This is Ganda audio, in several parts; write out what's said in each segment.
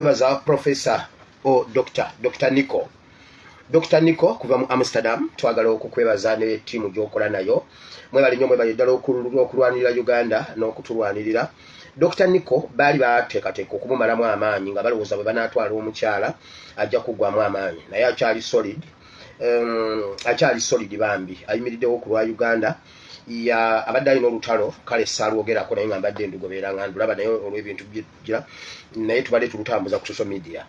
baza Professor o Dr. Nico. Dr. Nico kuva mu Amsterdam twagala okukwebaza ne timu gyokola nayo. Mwebali nnyo mwebali ddala okulwanirira Uganda n'okutulwanirira. Dr. Nico bali bateekateeka okumumalamu amaanyi nga balowooza bwe banaatwala omukyala ajja kuggwamu amaanyi. Naye akyali solid bambi. Ayimiriddewo ku lwa Uganda. Ya abadde alina olutalo kale saalwogerako naye nga mbadde ndugobeera nga ndulaba naye olw'ebintu bijira naye tubadde tulutambuza ku social media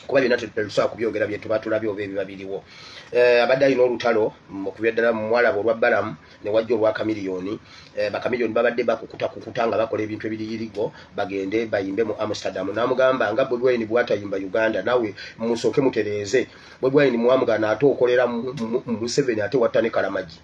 kuba byonna tetusobola kubyogera bye tuba tulabye oba ebiba biriwo. Abadde alina olutalo okubya ddala mu mwalaba olwa Balamu ne wajja olwa Kamiliyoni. Bakamiliyoni babadde bakukuta nga bakola ebintu ebiriyirigo bagende bayimbe mu Amsterdam. N'amugamba nga Bobi Wine bw'atayimba Uganda nawe musooke mutereeze. Bobi Wine muwamugana ate okolera mu Museveni ate watta ne Kalamagi.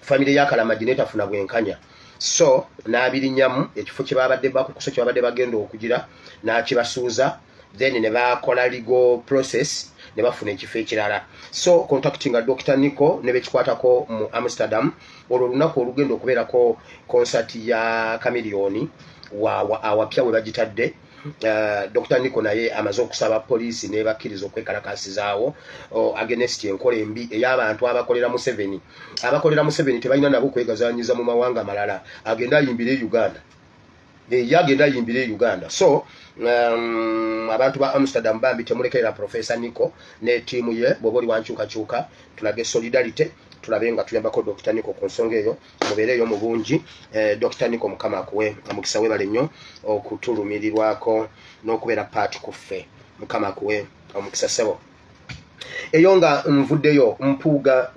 Family ya Kalamagi netafuna bwenkanya. So n'abirinyamu ekifo kye babadde bakukusa kye babadde bagenda okugira n'akibasuuza. Then ne bakola legal process ne bafuna ekifo ekirala. So contactinga Dr. Nico ne bekikwatako mu Amsterdam olwo lunaku olugenda okubeerako concert ya Kamiliyoni awapya we bagitadde. Dr. Nico naye amaze okusaba poliisi ne bakkiriza okwekalakasizaawo against enkola embi ey'abantu abakolera Museveni. Abakolera Museveni tebalina nabo kwegazaanyiza mu mawanga malala. Agenda ayimbire Uganda. Yagenda ayimbire Uganda. So abantu ba Amsterdam bambi temulekerera Professor Nico ne tiimu ye bw'oba wankyukakyuka tulage solidarity tulabe nga tuyambako Dr. Nico ku nsonga eyo mubeereyo mu bungi. Dr. Nico mukama akuwe omukisa webale nnyo okutulumirirwako n'okubeera paati ku ffe mukama akuwe omukisa sebo eyo nga nvuddeyo mpuuga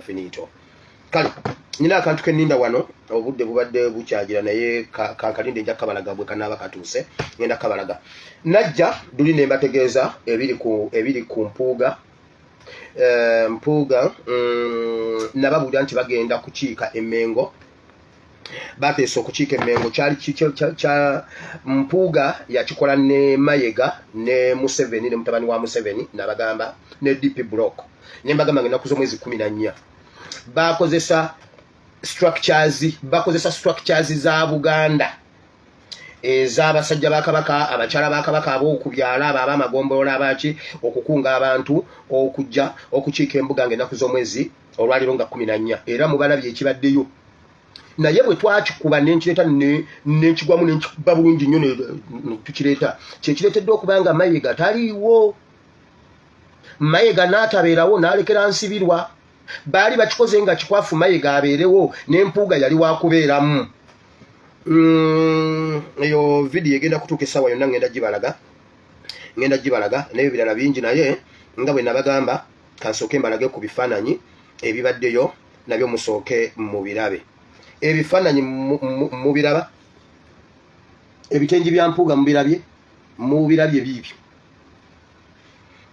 finito kale nina akantu kenninda wano obudde bubadde bukyagira naye kankalinde nja kabalaga bwe kanaaba katuuse ngenda kabalaga najja duli ne mbategeeza ebiri ku mpuuga nababuulira nti bagenda kukiika emmengo bateesa okukiika emmengo kyali kya mpuuga yakikola ne Mayega ne Museveni ne mutabani wa Museveni nabagamba ne DP Block ne mbagamba ng'ennaku z'omwezi 14 bakozesa structures za Buganda ez'abasajja ba Kabaka abakyala ba Kabaka ab'okubyala ab'amagombolola abaki okukunga abantu okujja okukiika embuga ng'ennaku z'omwezi olwaliro nga 14 era mubalabye ekibaddeyo naye bwe twakikuba n'enkireeta n'ekigwamu n'ekikuba bulungi nnyo tukireeta kyekireetedde okubanga Mayega taliiwo. Mayega n'atabeerawo n'alekera nsibirwa. Baali bakikoze nga kikwafu Mayega abeerewo n'empuuga yali wakubeeramu. Eyo video egenda kutuuka essaawa yonna ngenda gibalaga n'ebirala bingi naye nga bwe nabagamba kansooke mbalage ku bifaananyi ebibaddeyo nabyo musooke mubirabe. Ebifaananyi mubiraba ebitengi bya mpuuga mubirabye biibyo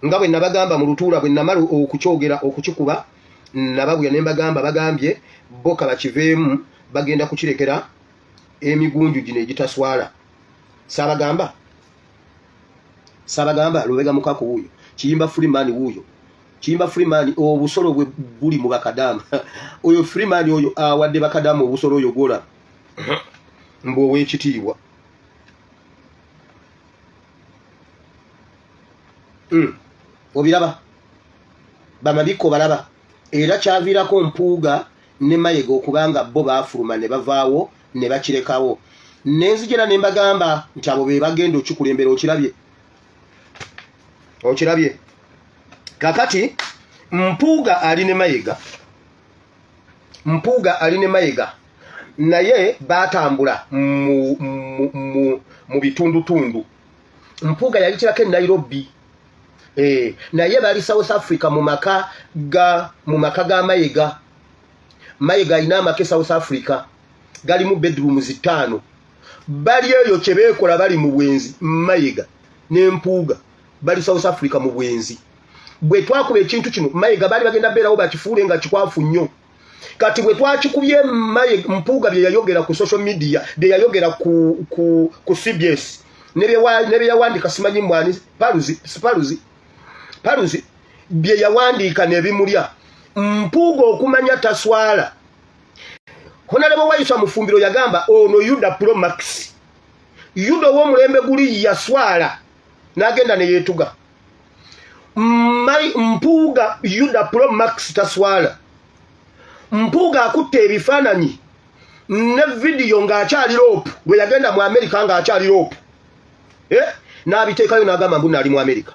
nga bwe nabagamba mu lutuula bwe namala okukyogera okukikuba nababwira ne mbagamba bagambye boka bakiveemu bagenda kukirekera emigunju gino egitaswala. Saabagamba Lubega Mukaku wuuyo Kiyimba Freeman wuuyo Kiyimba Freeman obusolo bwe buli mu bakadamu oyo Freeman oyo awadde bakadamu obusolo oyo gola mbo ow'ekitiibwa. Obiraba bamabiko balaba era kyaviirako mpuuga ne Mayega okubanga bo baafuluma ne bavaawo ne bakirekawo. Nenzijera ne mbagamba nti abo be bagenda okikulembera. Okirabye kakati mpuuga ali ne Mayega naye batambula mu bitundutundu. Mpuuga yali kirako e Nairobi naye bali South Africa mu maka ga Mayega. Mayega alina amaka South Africa gali mu bedrooms 5 bali eyo kye beekola bali mu bwenzi. Mayega n'empuuga bali South Africa mu bwenzi. Bwe twakuba ekintu kino Mayega bali bagenda beerawo bakifuule nga kikwafu nnyo. Kati bwe twakikubye mpuuga bye yayogera ku social media bye yayogera ku CBS ne bye yawandiika simanyi mwani Paluzi bye yawandiika ne bimulya. Mpuuga okumanya taswala Honorable Waisa Mufumbiro yagamba ono Yuda Pro Max. Yuda wo mulembe guli yaswala nagenda ne yetuga. Mpuga Yuda Pro Max taswala. Mpuga akutte ebifaananyi ne video nga akyali rope bwe yagenda mu America nga akyali rope. N'abiteekayo n'agamba mbu nali mu America.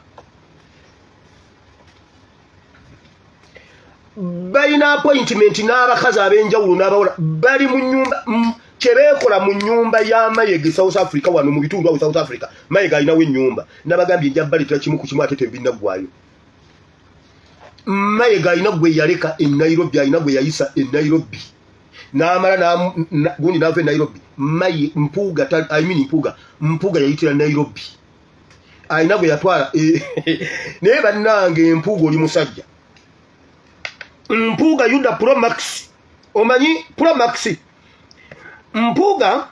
Balina appointment n'abakazi ab'enjawulo n'abawala bali mu nnyumba kyebeekola mu nnyumba ya Mayege South Africa wano mu bitundu awo South Africa. Mayege alinawo ennyumba n'abagambye njabalitira kimu ku kimu ate tebinnaggwayo. Mayege alina gwe yaleka e Nairobi, alina gwe yayisa e Nairobi. N'amala gundi n'ava e Nairobi. Mpuga yayitira Nairobi. Alina gwe yatwala naye bannange Mpuga oli musajja. Mpuga Yuda Pro Max. Omanyi Pro Max. Mpuga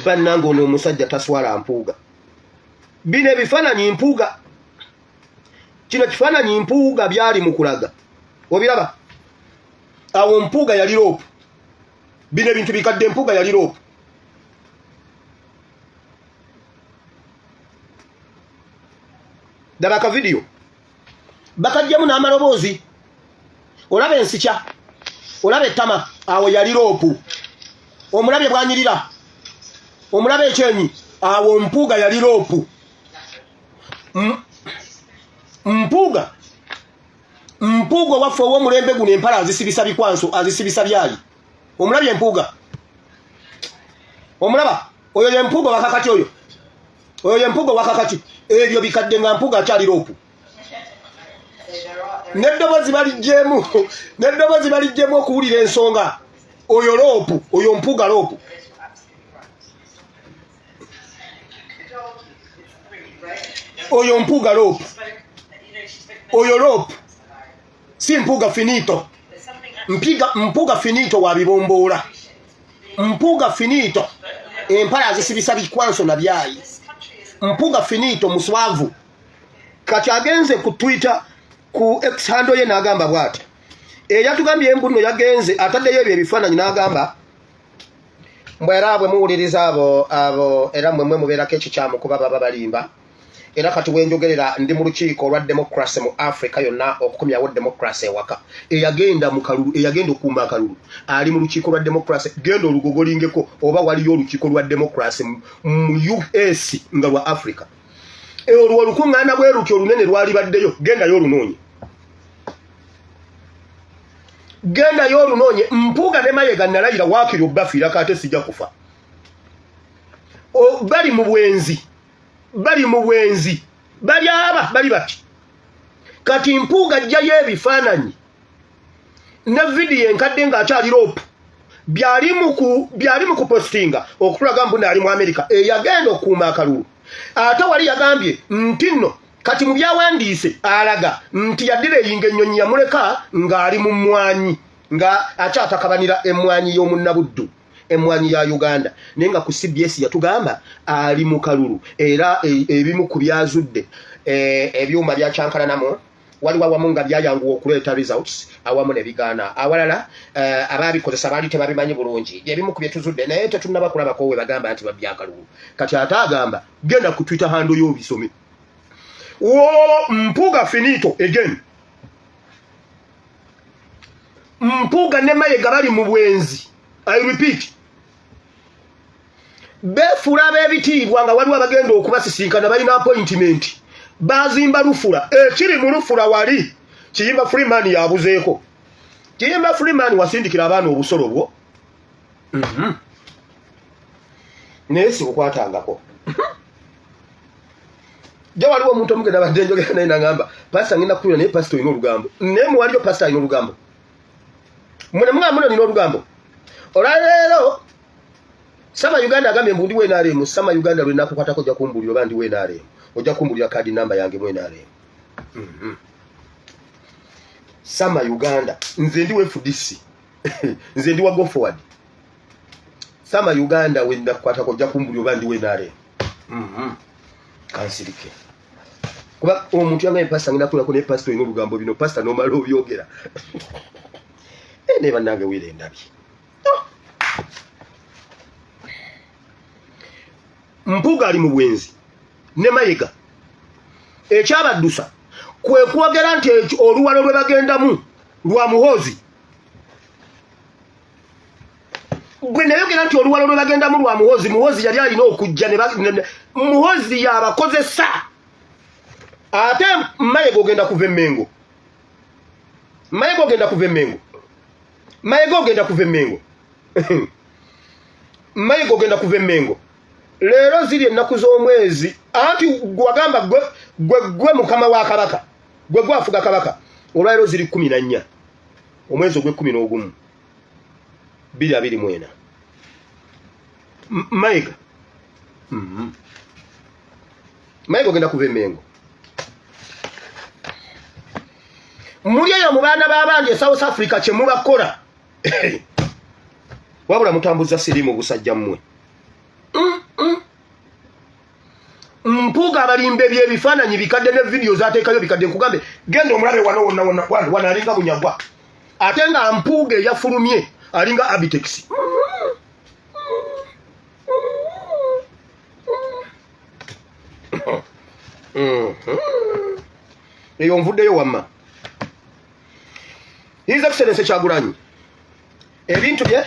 bannange ono omusajja taswala Mpuga. Bine bifaananyi Mpuga. Kino kifaananyi Mpuga byali mu kulaga. Obiraba? Awo Mpuga yali rope. Bine bintu bikadde Mpuga yali rope. Dabaka video. Bakajjamu n'amaloboozi. Olabe ensikya. Olabe ettama. Awo yali rope. Omulabe bwanyirira. Omulabe ekyenyi. Awo Mpuga yali rope. Mpuga waffe ow'omulembe guno empala azisibisa bikwanso azisibisa byayi. Omulabye Mpuga. Omulaba oyo ye Mpuga wakakati oyo. Oyo ye Mpuga wakakati. Ebyo bikadde nga Mpuga akyali rope. Neddobozi balijjemu okuwulira ensonga. Oyo rope, oyo Mpuga rope. Oyo Mpuga rope. Oyo rope. Si Mpuga finito. Mpuga finito wabibombola. Mpuga finito. Empala zisibisa bikwanso na byayi. Mpuga finito muswavu. Kati agenze ku Twitter ku X handle ye n'agamba bwati. Yatugambye embuno yagenze ataddeyo ebyo ebifaananyi n'agamba mbwera bwe muwuliriza abo era mmwe mubeerako ekikyamu kuba baba balimba. Era kati wenjogerera ndi mu lukiiko lwa democracy mu Africa yonna okukomyawo democracy ewaka. Eyagenda mu kalulu, eyagenda okuuma akalulu. Ali mu lukiiko lwa democracy, genda olugogolingeko oba waliyo olukiiko lwa democracy mu US nga lwa Africa. Olwo olukuŋŋaana bwe lutyo olunene lwali baddeyo, gendayo olunoonye. Gendayo olunoonye. Mpuga ne Mayega nalayira waakiri obbafiira kate sijja kufa. Bali mu bwenzi. Bali mu bwenzi. Bali aba bali bati. Kati Mpuga ajjayo ebifaananyi ne video enkadde nga akyali rope. Byali mu kupostinga okulaga mbu ali mu America. Yagenda okuuma akalulu. Ate wali yagambye nti nno kati mu byawandiise alaga nti yaddira eyinga ennyonyi yamuleka ng'ali mu mmwanyi nga akyatakabanira emmwanyi y'omunnabuddu. Emmwanyi ya Uganda nenga ku CBS yatugamba ali mu kalulu era ebimu ku byazudde ebyuma byakyankalanamo waliwo awamu nga byayanguwa okuleeta results awamu ne bigaana awalala abaabikozesa baali tebabimanyi bulungi ebimu ku byetuzudde naye tetunnaba kulabako we bagamba nti babyakalulu. Kati ate agamba genda ku Twitter handle y'obisome. Mpuga finito again. Mpuga ne Mayega bali mu bwenzi. I repeat. Befula b'ebitiibwa nga waliwo abagenda okubasisinkana balina appointment. Bazimba Lufula. Kiri mu Lufula wali. Kiyimba Freeman yabuzeeko. Kiyimba Freeman wasindikira abaana obusolo bwo. Naye si bukwatangako. Ja waliwo omuntu omugenda badde njogera naye nagamba pastor ngenda kuwulira naye pastor ino olugambo. Naye mu waliyo pastor ino olugambo. Muno nino olugambo. Olaleero Sama Uganda agambye mbu ndi wenaremu. Sama Uganda lwe nakukwatako ojja kumbulira oba ndi wenaremu. Ojja kumbulira kadi namba yange mwenaremu. Sama Uganda nze ndi FDC. Nze ndi wa go forward. Sama Uganda we nakukwatako ojja kumbulira oba ndi wenaremu. Kansirike. Kuba omuntu yangaye pastor ngina kula kone pastor ino lugambo bino pastor no malo byogera. Ne banange wire ndabi. Mpuga ali mu bwenzi ne Mayiga ekyabaddusa kwe kwogera nti oluwalo lwe bagendamu lwa Muhoozi gwe nayogera nti oluwalo lwe bagendamu lwa Muhoozi yali alina okujja ne Muhoozi yabakozesa ate Mayiga ogenda kuva Emmengo Mayiga ogenda kuva Emmengo Mayiga ogenda kuva Emmengo Mayiga ogenda kuva Emmengo leero ziri ennaku z'omwezi anti gwagamba gwe mukama wa kabaka gwe gwafuga kabaka olwaleero ziri 14 omwezi ogwe 11 Mayiga Mayiga ogenda kuva Emmengo muli eyo mu baana b'abandi e South Africa kye mubakola wabula mutambuza sirimu busajja mmwe Mpuga abalimbe by'ebifaananyi bikadde ne video zaateekayo bikadde nkugambe genda omulabe wano alinga bunyagwa ate nga Mpuga eyafulumye alinga Abitex eyo nvuddeyo wamma His Excellency Kyagulanyi ebintu bye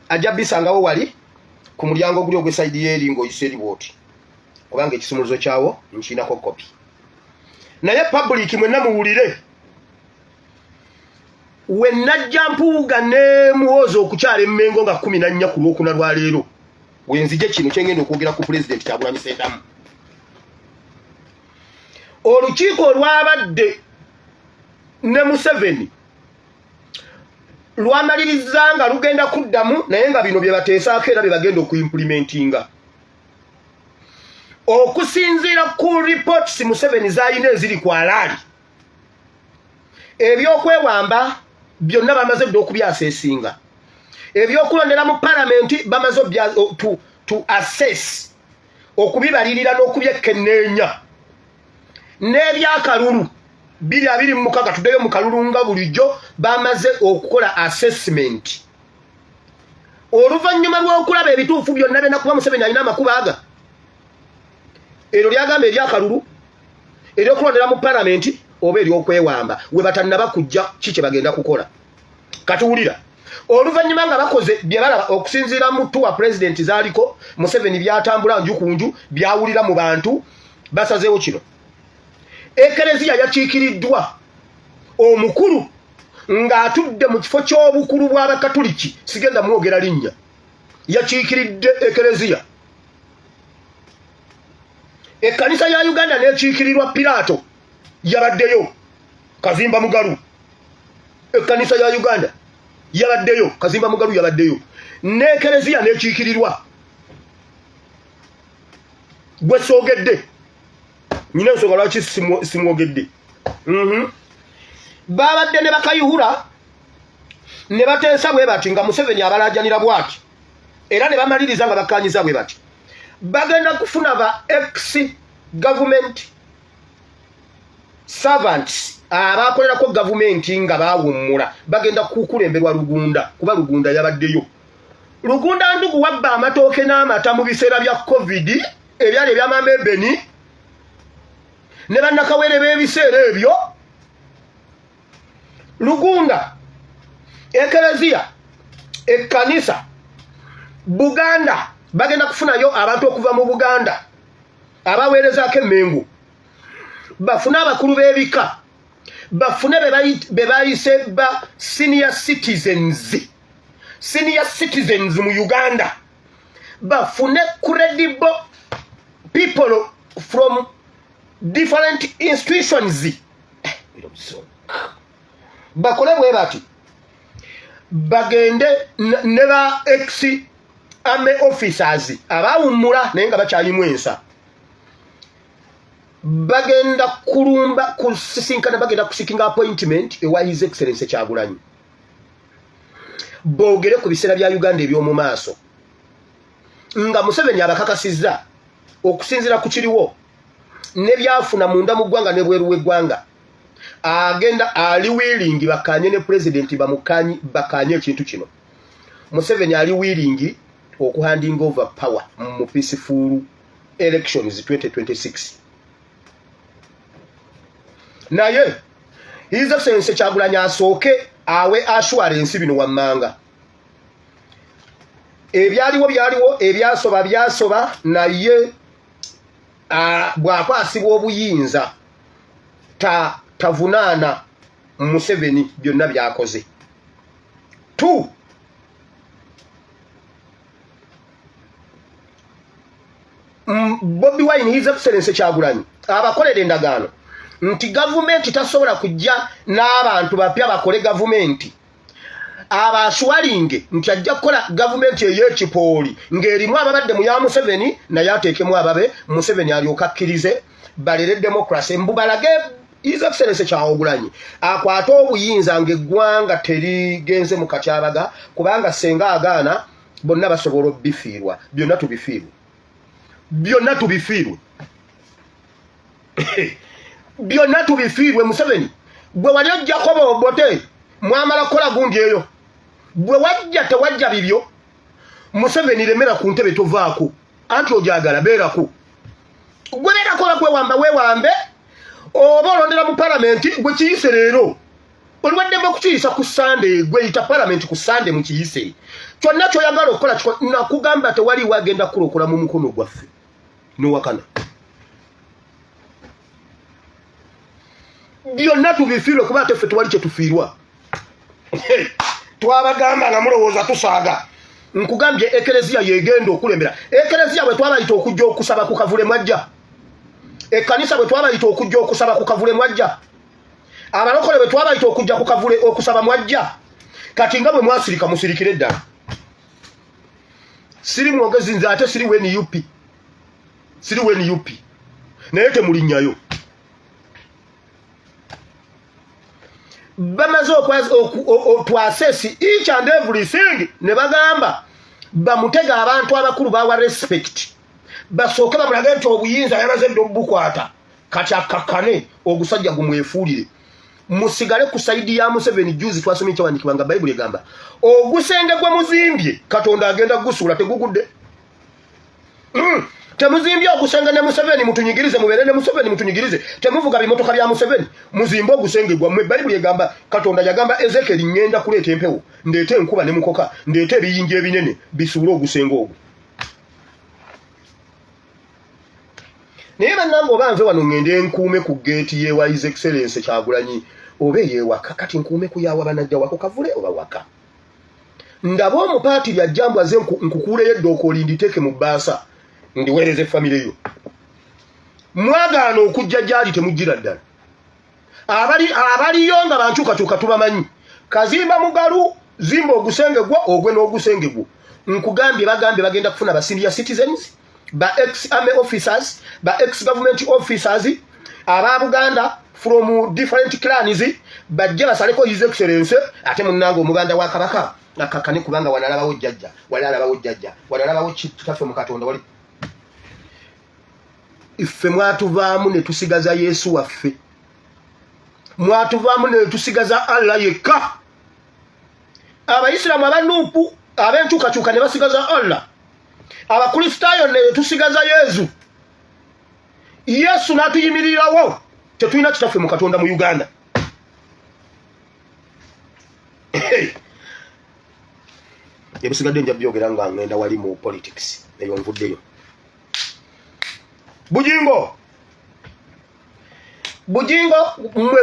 ajja bisangawo wali ku mulyango guli ogw'esayidi y'eringo oyise bwoti kubanga ekisumuluzo kyawo nkinako kopi naye public mwenna muwulire we najja Mpuuga ne Muhoozi okukyala Emmengo nga 14 ku lwokuna lwa leero wenzije kino kyengenda okwogera ku President Kyagulanyi Ssentamu olukiiko olwabadde ne Museveni lwamaliriza nga lugenda kuddamu naye nga bino bye bateesaako era bye bagenda okuimplementinga okusinziira ku reports Museveni zayina eziri ku alaali ebyokwewamba byonna bamaze dde okubyaseesinga ebyokulondera mu palamenti bamaze to assess okubibalirira n'okubyekenneenya n'ebyakalulu 2026 tuddeyo mu kalulu nga bulijjo bamaze okukola assessment oluvannyuma lw'okulaba ebituufu byonna bena kuba Museveni alina amakuba aga ero lyagamba eryakalulu eryokulondera mu palamenti oba eryokwewamba we batannaba kujja kiki bagenda kukola katuwulira oluvannyuma nga bakoze bye balaba okusinziira mu tuwa president zaaliko Museveni byatambula nju ku nju byawulira mu bantu basazeewo kino Ekereziya yakiikiriddwa omukulu ng'atudde mu kifo ky'obukulu bw'Abakatuliki sigenda mwogera linnya yakiikiridde Ekereziya ekkanisa ya Uganda n'ekiikirirwa Piraato yabaddeyo Kazimba Mugalu ekkanisa ya Uganda yabaddeyo Kazimba Mugalu yabaddeyo n'Ekereziya n'ekiikirirwa gwe soogedde nyina nsonga lwaki simwogedde babadde ne bakayuhura ne bateesa bwe bati nga Museveni abalaajanira bwati era ne bamaliriza nga bakkanyiza bwe bati bagenda kufuna ba ex-government servants abakolerako gavumenti nga baawummula bagenda kukulemberwa Lugunda kuba Lugunda yabaddeyo Lugunda ndugu wabba amatooke n'amata mu biseera bya COVID ebyali ebyamama Ebeni ne bannakawere b'ebiseera ebyo Lugunda Ekereziya ekkanisa Buganda bagenda kufunayo abantu okuva mu Buganda abaweerezaako Emmengo bafune abakulu b'ebika bafune be bayise ba senior citizens mu Uganda bafune credible people from different institutions bakole bwe bati bagende ne ba ex-army officers abawummula naye nga bakyalimu ensa bagenda kulumba kusisinkana bagenda kusikinga appointment ewa His Excellency Kyagulanyi boogere ku biseera bya Uganda eby'omu maaso nga Museveni abakakasizza okusinziira ku kiriwo ne byafuna munda mu ggwanga ne bweru w'eggwanga agenda ali willing bakanye ne president bakanye ekintu kino Museveni ali willing okuhanding over power mu peaceful elections 2026. Naye His Excellency Kyagulanyi asooke awe assurance bino wammanga. Byaliwo ebyasoba naye bwakwasibwa obuyinza tavunaana Museveni byonna byakoze. 2 Bobi Wine His Excellency Kyagulanyi abakolera endagaano nti gavumenti tasobola kujja n'abantu bapya bakole gavumenti abaswalinge nti ajja kukola gavumenti ey'ekipooli ng'erimu ababadde mu ya Museveni naye ateekemu ababe Museveni alyoka akkirize balere democracy mbubalage His Excellency Kyagulanyi akwata obuyinza ng'eggwanga terigenze mu katyabaga kubanga senga agaana bonna basobola obbifiirwa byonna tubifiirwe byonna tubifiirwe Museveni gwe wali ojjako bobote mwamala kukola gundi eyo bwe wajja tewajja bibyo Museveni lemera ku ntebe tovaako anti ojagala beerako gwe beerako wewambe oba olondera mu palamenti gwe kiyise leero olwaddemu okukiyisa ku Sunday gwe yita palamenti ku Sunday mu kiyise kyonna kyoyagala okukola nakugamba tewali wagenda kulokola mu mukono gwaffe nowakana byonna tubifiirwe kuba teffe tewali kye tufiirwa twabagamba nga mulowooza tusaaga nkugambye ekereziya yegenda okulembera ekereziya bwe twabayita okujja okusaba ku kavule mwajja ekkanisa bwe twabayita okujja okusaba ku kavule mwajja abalokole bwe twabayita okujja ku kavule okusaba mwajja kati nga bwe mwasirika musirikire ddala siri mwogezi nze ate siri weni UP naye temulinnyayo bamaze to assess each and everything ne bagamba bamutega abantu abakulu bawa respect basooke bamulage nti obuyinza yamaze ddo bukwata kati akakkane ogusajja gumwefuulire musigale ku saidi ya Museveni juzi twasomye kyawandikibwa nga Bayibuli egamba ogusenge gwe muzimbye Katonda agenda gusuula tegugudde temuzimbye ogusenge ne Museveni mutunyigirize mubere ne Museveni mutunyigirize temuvuga bimotoka bya Museveni muzimbe ogusenge gwammwe Bayibuli egamba Katonda yagamba Ezekiel ngenda kuleeta empewo ndeete enkuba ne mukoka ndeete ebiyinja ebinene bisuule ogusenge ogwo naye bannange oba nve wano ngende enkuume ku geeti yewa His Excellency Kyagulanyi oba eyewaka kati nkuume kuyawa banajja wako kavule oba waka ndaba omupaati lyajjambwa ze nkukuuleyo eddooka olinditeeke mu bbaasa ndiweereze famire yo mwagaana okujja gyali temujjira ddala abaliyo nga bankyukakyuka tubamanyi kazimba mugalu zimba ogusenge gwo ogwe n'ogusenge gwo nkugambye bagambye bagenda kufuna ba senior citizens ba ex-army officers ba ex-government officers aba Buganda from different clans bajja basaleko His Excellency ate munnange omuganda wa Kabaka nakakane kubanga wanalabawo jjajja wanalabawo kitaffe mu Katonda wali iffe mwatuvaamu ne tusigaza Yesu waffe mwatuvaamu ne tusigaza Allah yekka abayisiraamu abanuupu ab'enkyukakyuka ne basigaza Allah abakristaayo ne tusigaza Yesu n'atuyimirirawo tetulina kitaffe mu Katonda mu Uganda ebisigadde nja byogera nga ngenda wali mu politics eyo nvuddeyo Bujingo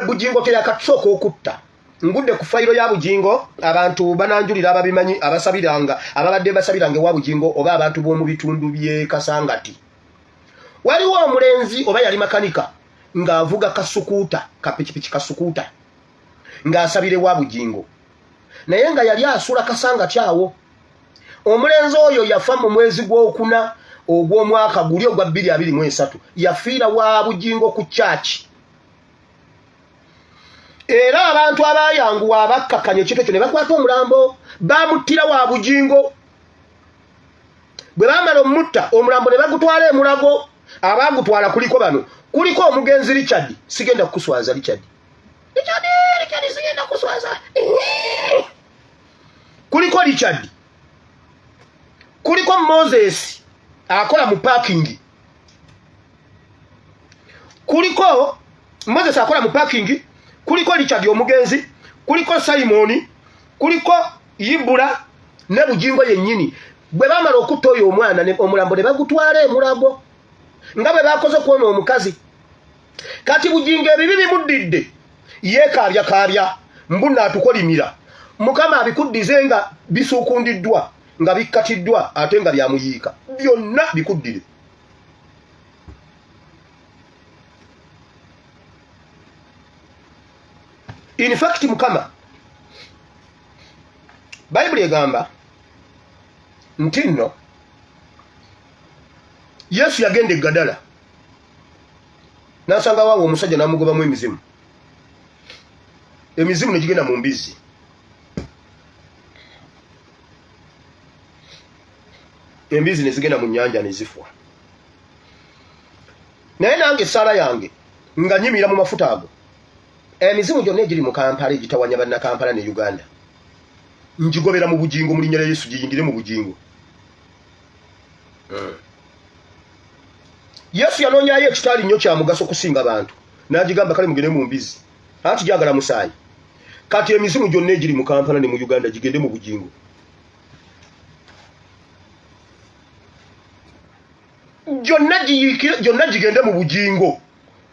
Bujingo teyakatusooka okutta ngudde ku fayiro ya Bujingo abantu bananjulira ababimanyi abasabiranga ababadde basabiranga wa Bujingo oba abantu b'omu bitundu bye Kasangati waliwo omulenzi oba yali makanika ng'avuga kasukuuta kapikipiki kasukuuta ng'asabire wa Bujingo naye nga yali asula Kasangati awo omulenzi oyo yafa mu mwezi gw'okuna ogw'omwaka guli ogwa 2023 yafiira wa Bujingo ku church era abantu abayanguwa abakkakanya ekito kyo ne bakwata omulambo bamuttira wa Bujingo bwe bamala omutta omulambo ne bagutwala emulago abagutwala kuliko bano kuliko omugenzi Richard sigenda kukuswaza Richard sigenda kuswaza kuliko Richard kuliko Moses akola mu parking, kuliko Moses akola mu parking, kuliko Richard omugenzi, kuliko Simon, kuliko Yibula ne Bujingo yennyini. Bwe bamala okutta oyo omwana ne omulambo ne bagutwala emulago nga bwe bakoze kuona omukazi. Kati Bujingo ebibi bimuddidde yeekaabya mbunna atukolimira. Mukama abikuddize nga bisuukundiddwa nga bikkatiddwa ate nga byamuyiika. Byonna bikuddire. In fact Mukama Bible egamba nti nno Yesu yagenda e Gadala n'asanga waawo omusajja n'amugobamu emizimu. Emizimu ne gigenda mu mbizzi. Embizi ne zigenda mu nnyanja ne zifwa. Naye nange Sara yange nga nyimira mu mafuta ago. Emizimu gyonna egiri mu Kampala egitawanya banna Kampala ne Uganda. Njigobera mu Bujingo mu linnya lya Yesu giyingire mu Bujingo. Yesu yanoonyayo ekitaali nnyo kya mugaso kusinga abantu. N'agigamba kale mugende mu mbizi. Anti gyagala musaayi. Kati emizimu gyonna egiri mu Kampala ne mu Uganda gigende mu Bujingo. Gyonna gigende mu Bujingo.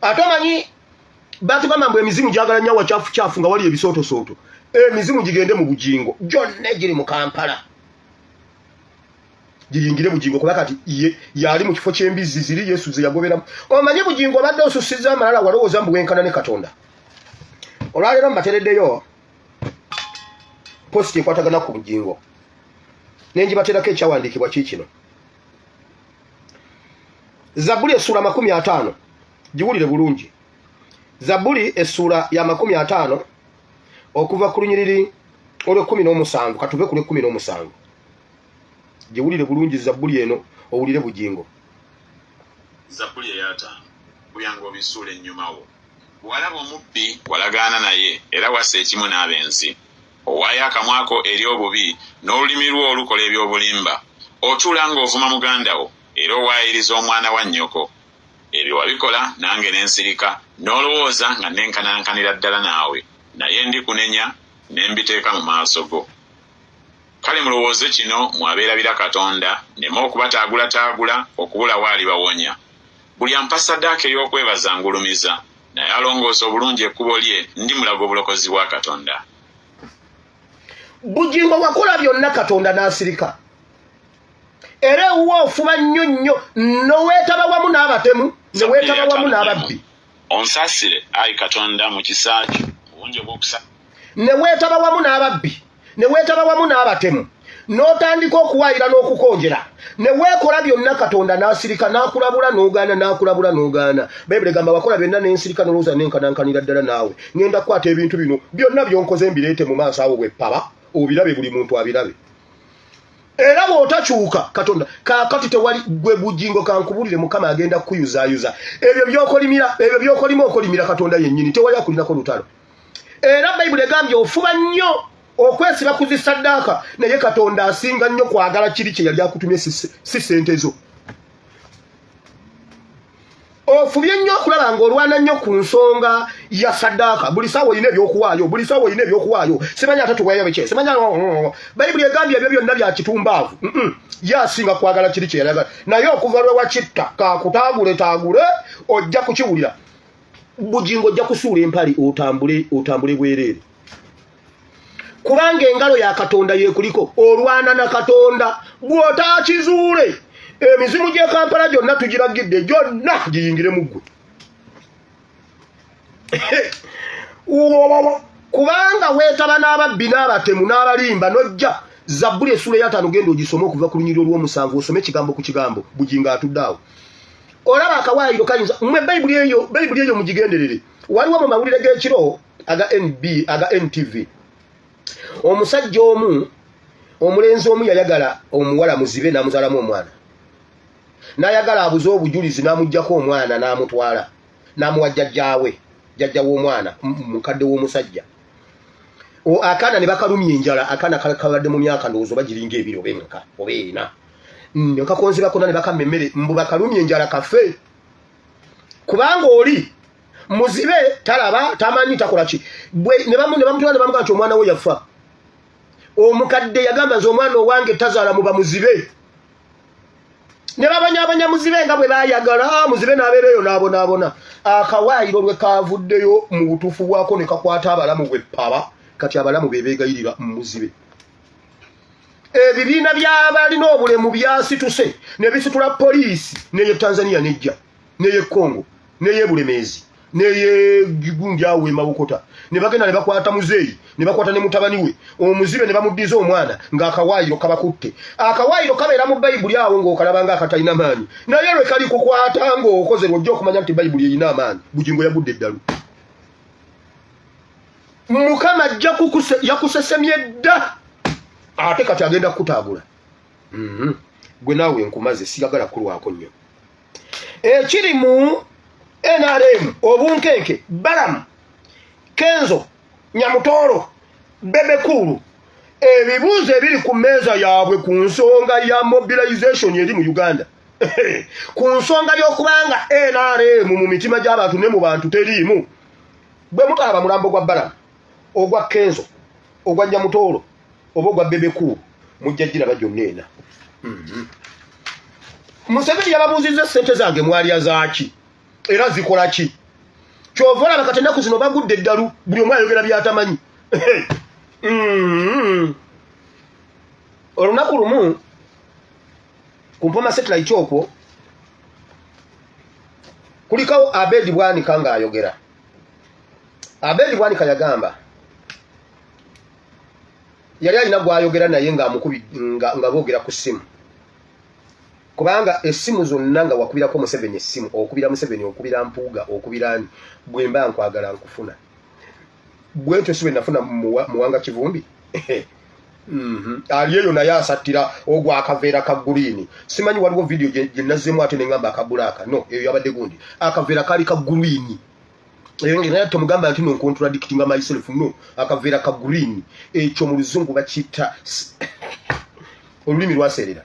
Atomanyi bantu bamambwe emizimu gyagala nnyo wachafu nga wali ebisooto. Emizimu gigende mu Bujingo. Gyonna giri mu Kampala. Giyingire Bujingo kuba kati yali mu kifo ky'embizi ziri Yesu ze yagoberamu. Omanyi Bujingo badde osusiza amalala walowooza mbu wenkana ne Katonda. Olwaleero mbatereddeyo posti ekwatagana ku Bujingo. Nenjibaterako ekyawandiikibwa kiikino. Zabuli essula 50. Giwulire bulungi. Zabuli essula ya 50 okuva ku lunyiriri olw'17 katuve ku lw'17. Giwulire bulungi Zabuli eno owulire Bujingo. Zabuli eya 5 buyango bisula ennyuma wo. Walaba omubbi walagaana naye era wassa ekimu n'abensi. Owaayo akamwa ko eri obubi n'olulimi lwo olukola eby'obulimba. Otuula ng'ovuma muganda wo era owaayiriza omwana wa nnyoko. Ebyo wabikola nange n'ensirika n'olowooza nga nenkanankanira ddala naawe. Naye ndikunenya ne mbiteeka mu maaso go. Kale mulowooze kino mwabeerabira Katonda nneme okubataagula okubula waali bawonya. Buli ampa ssaddaaka ey'okwebaza ngulumiza, naye alongoosa obulungi ekkubo lye ndi mulago obulokozi bwa Katonda. Bujingo wakola byonna Katonda n'asirika. Era ewuwa ofuba nnyo n'oweetaba wamu n'abatemu n'oweetaba wamu n'ababbi. Onsaasire ayi Katonda mu kisa kyo obungi obw'okusa. Ne weetaba wamu n'ababbi, ne weetaba wamu n'abatemu, n'otandika okuwaayira n'okukonjera, ne weekola byonna Katonda n'asirika n'akulabula n'ogaana n'akulabula n'ogaana. Bayibuli egamba wakola byonna n'ensirika n'olowooza n'enkanankanira ddala naawe. Ngenda kukwata ebintu bino byonna by'onkoze mbireete mu maaso awo bw'eppaba obirabe buli muntu abirabe. Era bw'otakyuka Katonda kaakati tewali gwe Bujingo kankubulire Mukama agenda kukuyuzaayuza. Ebyo by'okolima okolimira Katonda yennyini tewali akulinako lutalo. Era Bayibuli egambye ofuba nnyo okwesiba ku zissaddaaka naye Katonda asinga nnyo kwagala kiri kye yali akutumye si ssente zo. Ofubye nnyo okulaba ng'olwana nnyo ku nsonga ya ssaddaaka. Buli saawa olina ebyokuwaayo. Simanyi ate tuweeyo biki. Simanyi Bayibuli egambye ebyo byonna bya kitumbaavu. Ye asinga kwagala kiri kye yalagala. Naye okuva lwe wakitta kaakutaagule ojja kukiwulira. Bujingo ojja kusuula empali otambule bwereere. Kubanga engalo ya Katonda yeekuliko. Olwana na Katonda bw'otaakizuule. Emizimu gye Kampala gyonna tugiragidde gyonna giyingire mu ggwe. Kubanga weetaba n'ababbi n'abatemu n'abalimba n'ojja Zabuli essula ya 5 genda ogisome okuva ku lunyiriri olw'7 osome kigambo ku kigambo Bujingo atudde awo. Olaba akawaayiro kayinza mmwe Bayibuli eyo mugigenderere. Waliwo mu mawulire g'ekiro aga NTV. Omusajja omu omulenzi omu yayagala omuwala muzibe n'amuzaalamu omwana. N'ayagala abuze obujulizi n'amuggyako omwana n'amutwala. N'amuwa jjajja w'omwana mukadde w'omusajja. Akaana ne bakalumya enjala. Akaana kabadde mu myaka ndowooza bagiringa 2 oba 4 oba 4. nkakonzeba kona ne bakamemmere mbu bakalumye enjala kafe kubanga oli muzibe talaba tamanyi takola ki ne bamutwala ne bamuga nti omwana we yafa omukadde yagamba nti omwana owange tazaala muba muzibe ne babanyabanya muzibe nga bwe bayagala muzibe n'abeereyo n'abonaabona akawaayiro lwe kavuddeyo mu butuufu bwako ne kakwata abalamu bwe paba kati abalamu be beegayirira mu muzibe ebibiina by'abalina obulemu byasituse ne bisitula poliisi neye Tanzania nejja neye Congo neye Bulemeezi neye Gigundi awe Mabukota ne bagenda ne bakwata muzeeyi ne bakwata ne mutabani we omuzibe ne bamuddiza omwana ng'akawaayiro kabakutte akawaayiro kabeera mu Bayibuli awo ng'okalaba ng'akatalina maanyi naye lwe kali kukwata ng'okoze lwojja okumanya nti Bayibuli erina amaanyi bugingo yagudde eddalu Mukama ajja yakusesemye dda ate kati agenda kukutaagula gwe naawe nkumaze siyagala kulwako nnyo ekiri mu NRM obunkenke Balamu Kenzo Nyamutoolo Bebekulu ebibuuzo ebiri ku mmeeza yaabwe ku nsonga ya mobilization eri mu Uganda ku nsonga y'okubanga NRM mu mitima gy'abantu ne mu bantu teriimu bwe mutalaba mulambo gwa Balamu ogwa Kenzo ogwa Nyamutoolo oba ogwa Bebekulu mujja gira bajonneena Museveni yababuuzizza ssente zange mwalya zaaki era zikola ki kyovola bakatendaku zino bagudde eddalu buli omu ayogera byatamanyi olunaku lumu ku Mpoma Satellite okwo kuliko Abedi Bwanika ng'ayogera Abedi Bwanika yagamba yali alina gwayogera naye nga boogera ku ssimu kubanga essimu zonna nga wakubirako Museveni essimu okubira Museveni okubira Mpuuga okubira ani bwe mba nkwagala nkufuna bwentyo siwe nafuna Muwanga Kivumbi ali eyo naye asattira ogwa akaveera ka guliini simanyi waliwo video gye nazzeemu ate ne ngamba akabulaaka no eyo yabadde gundi akaveera kali ka guliini naye tomugamba nti no contradicting myself no akaveera ka guliini ekyo mu luzungu bakiyita olulimi lwaseerera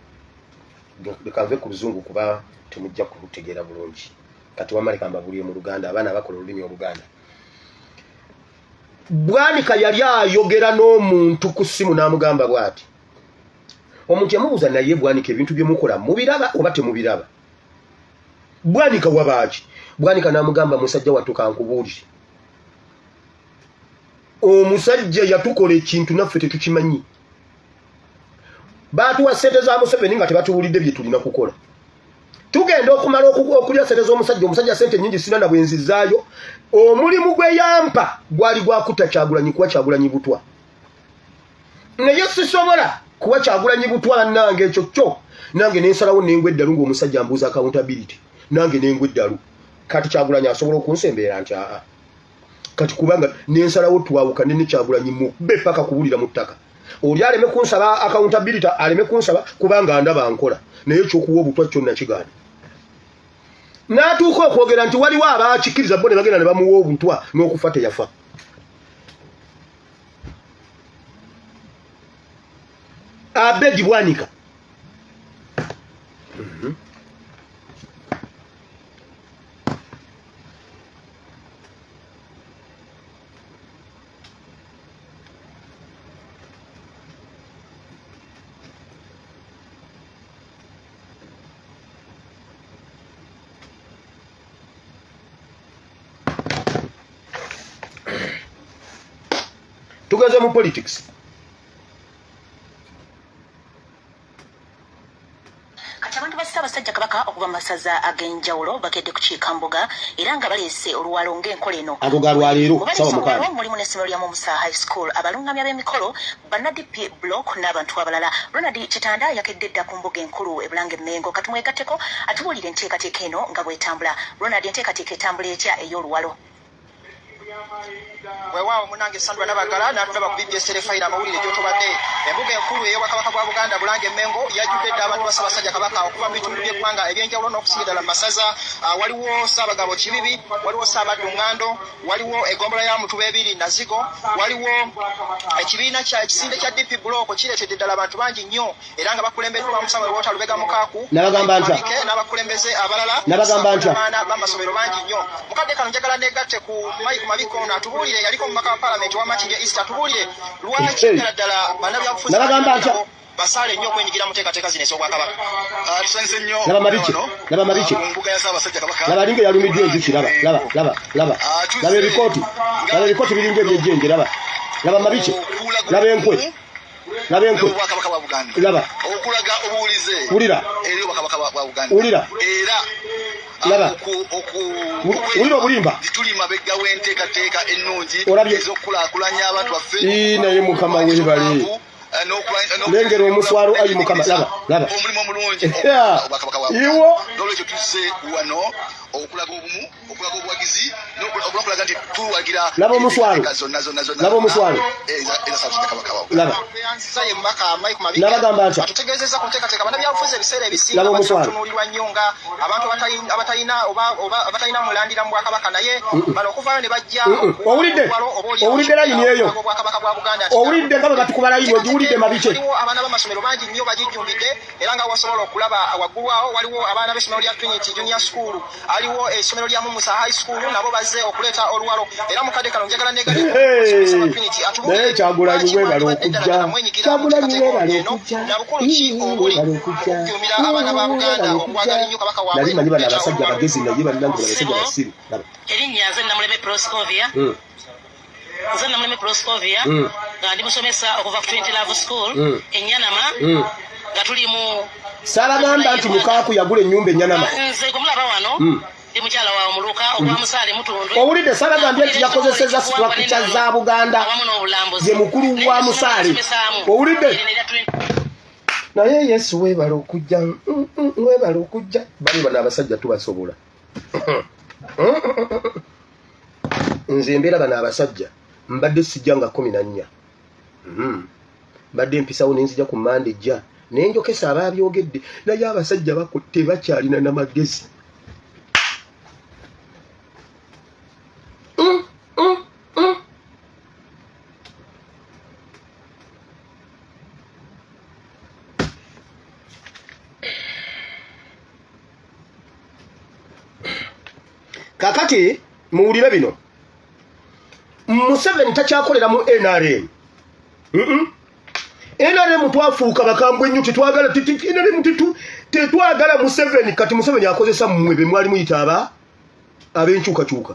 Lekave ku luzungu kuba temujja kutegeera bulungi kati wamale kamba buli mu Luganda abaana bakola olulimi Oluganda Bwanika yali ayogera n'omuntu ku ssimu n'amugamba bw'ati omuntu yamubuuza naye Bwanika ebintu bye mukola mubiraba oba temubiraba Bwanika wabaaki Bwanika n'amugamba musajja watuka nkubuulire omusajja yatukola ekintu naffe tetukimanyi batuwa ssente za Museveni nga tebatuwulidde bye tulina kukola tugenda okumala okulya ssente z'omusajja ssente nnyingi sina na bwenzizaayo omulimu gwe yampa gwali gwakutta Kyagulanyi kuwa Kyagulanyi butwa naye sisobola kuwa Kyagulanyi butwa nange ekyo kyo nange nensalawo nengwa eddalu ng'omusajja ambuuza accountability nange nengwa eddalu kati Kyagulanyi asobola okunsembeera nti aa kati kubanga nensalawo twawukane ne Kyagulanyi mubbe paka kuwulira mu ttaka oli aleme kunsaba accountability aleme kunsaba kubanga ndaba nkola naye ekyokuwa obutwa kyonna kigaana n'atuuka okwogera nti waliwo abakikkiriza bo ne bagenda ne bamuwa obutwa n'okufa teyafa Abedi Bwanika tugaze mu politics kati abantu basajja kabaka okuva masaza ag'enjawulo bakedde kukiika mbuga era nga baleese oluwalo ng'enkola eno ago galwaleero sawa mukaaga mulimu n'essomero lya Musa High School abalungamya b'emikolo Bernard Block n'abantu abalala Ronald Kitanda yakedde dda ku mbuga enkulu e Bulange Mengo katumwegatteko atubuulire enteekateeka eno nga bw'etambula Ronald enteekateeka etambula etya ey'oluwalo Weewaawo munange Sandra Nabagala n'atulaba ku BBS Telefayina amawulire gy'otobadde. Embuga enkulu ey'Obwakabaka bwa Buganda Bulange Mmengo yajjudde dda abantu ba Ssaabasajja Kabaka okuva mu bitundu by'eggwanga ebyenjawulo n'okusingira ddala mu masaza. Waliwo Ssaabagabo Kibibi, waliwo Ssaabaddu Ngando, waliwo eggombolola ya Mutuba ebiri Nazigo, waliwo ekibiina ekisinde kya DP Block kireetedde ddala abantu bangi nnyo era nga bakulembeddwa Musawe Walter Lubega Mukaaku n'abakulembeze abalala b'amasomero bangi nnyo. Mukadde kano njagala neegatte ku Mike Mabiko atubuulire yaliko mu maka wa Parliament wa Makindye East atubuulire lwaki ddala bannabyabufuzi basale nnyo okwenyigira mu nteekateeka zino ez'Obwakabaka. Tusenze nnyo laba mabiki mbuga ya Ssaabasajja Kabaka laba linga yalumiddwa enjuki laba ebikooti biringa ebyejjenje laba mabiki laba enkwe Obwakabaka bwa Buganda laba okulaga obuwulize wulira eri Obwakabaka bwa Buganda wulira era laba wulira obulimba tuli mabega w'enteekateeka ennungi ez'okulaakulanya abantu baffe naye Mukama weebale lengera omuswalo ayi Mukama laba omulimu omulungi iwo n'olwekyo tuzze wano okulaga obumu okulaga obuwagizi n'okulaga nti tuwagira laba omuswalo nabagamba atya tutegeezezza ku nteekateeka bannabyabufuzi ebiseera ebisinga batunuulirwa nnyo nga abantu abatalina mulandira mu Bwakabaka naye bano okuvaayo ne bajja owulidde layini eyo owulidde nga bwe batukuba layini ogiwulidde mabike waliwo abaana b'amasomero bangi nnyo bagijjumbidde era nga wasobola okulaba waggulu awo waliwo abaana b'essomero lya Trinity Junior School aliwo essomero lya Mumusa High School nabo bazze okuleeta oluwalo era mukadde kano njagala naye Kyagulanyi weebale okujja nabukulu ki obuli okukuumira abaana ba Buganda okwagala ennyo kabaka waabwe nali manyi bano abasajja bagezi naye bannange abasajja basiru erinnya nze Namuleme Proscovia nga ndi musomesa okuva ku Trinity Love School Enyanama nga tuli mu salagamba nti Mukaaku yagula ennyumba Enyanama nze kumulaba wano ndi mukyala wa Omuluka ogwa Musaale Mutundwe owulidde salagambye nti yakozeseza structure za Buganda ye mukulu wa Musaale owulidde naye Yesu weebale okujja bali bano abasajja tubasobola nze mbeera bano abasajja mbadde sijjanga 14 mbadde mpisawo nenzija ku Mande ejja naye njokesa abaabyogedde naye abasajja tebakyalina n'amagezi kakati muwulire bino Museveni takyakolera mu NRM NRM twafuuka bakambwe nnyo tetwagala NRM tetwagala Museveni kati Museveni akozesa mmwe be mwali muyita ab'enkyukakyuka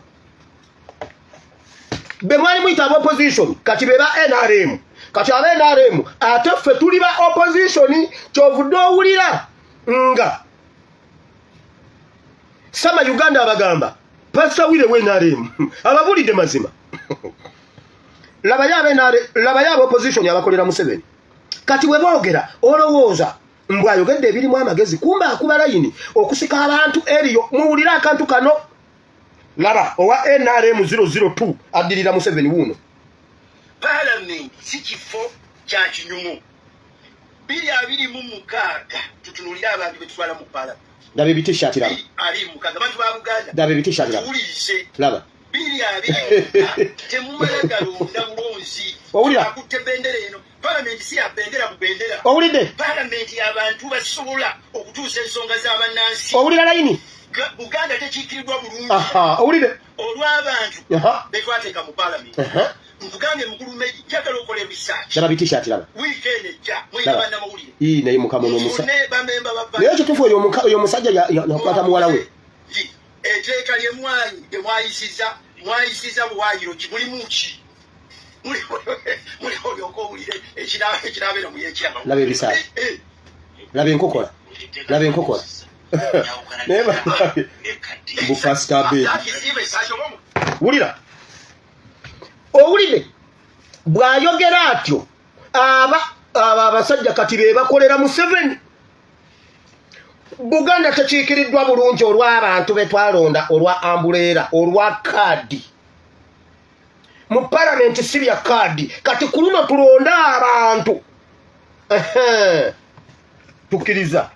be mwali muyita opposition kati be ba NRM kati aba NRM ate ffe tuli ba opposition kyovudde owulira nga Sama Uganda abagamba pasawire we NRM ababulidde mazima laba yabe opposition yabakolera Museveni kati we boogera olowooza mbw ayogedde ebirimu amagezi kumba akuba layini okusika abantu eriyo muwulire akantu kano laba owa NRM 002 addirira Museveni wuno Parliament si kifo kya kinyumu 226 tutunulira abantu betwala mu Parliament dabe bitishati laba ali mukaga abantu ba Buganda dabe bitishati laba laba owulira akutte bendera eno Parliament si ya bendera mu bendera owulidde Parliament y'abantu basobola okutuusa ensonga z'abannansi owulira layini Buganda tekiikirirwa bulungi owulidde olw'abantu betwateeka mu Parliament Buganda mukulu meji kyagala okola research laba bitishati laba weekend ejja mwina bannamawulire naye Mukama naye kituufu oyo omusajja yakwata muwala we etteeka lyemwanyi mwayisiza buwayiro kimulimu ki muli olyoka owulire ekinabeera mu yekyama laba ebisaala laba enkokola naye bupasita be wulira owulire bw'ayogera atyo aba abasajja kati be bakolera Museveni Buganda tekiikiriddwa bulungi olw'abantu betwalonda olwa ambuleera olwa kaadi mu parliament sibya kadi kati kuluma tulonda abantu tukiriza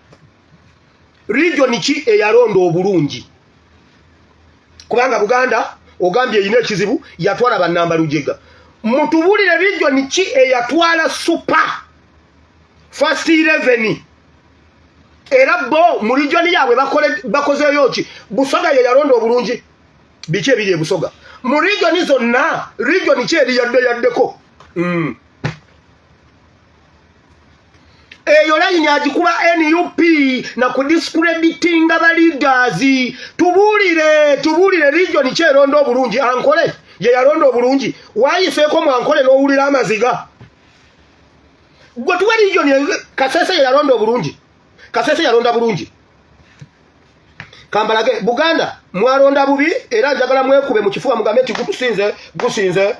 region ki eyalonda obulungi kubanga Buganda ogambye yine ekizibu yatwala bannamba lujega mutubulire region ki eyatwala super first 11 era bo mu region yawe bakozeyo ki Busoga ye yalonda obulungi biche biri e Busoga mu region zonna region ki eri yaddeko eyo line agikuba NUP na kudiscreditinga ba leaders tubulire region ki eronda obulungi ankole ye yalonda obulungi wayiseko mu ankole n'owulira amaziga gwe tuwe region Kasese ye yalonda obulungi Kasese yalonda bulungi Kambalage Buganda mwalonda bubi era njagala mwekube mu kifuba mugameti gusinze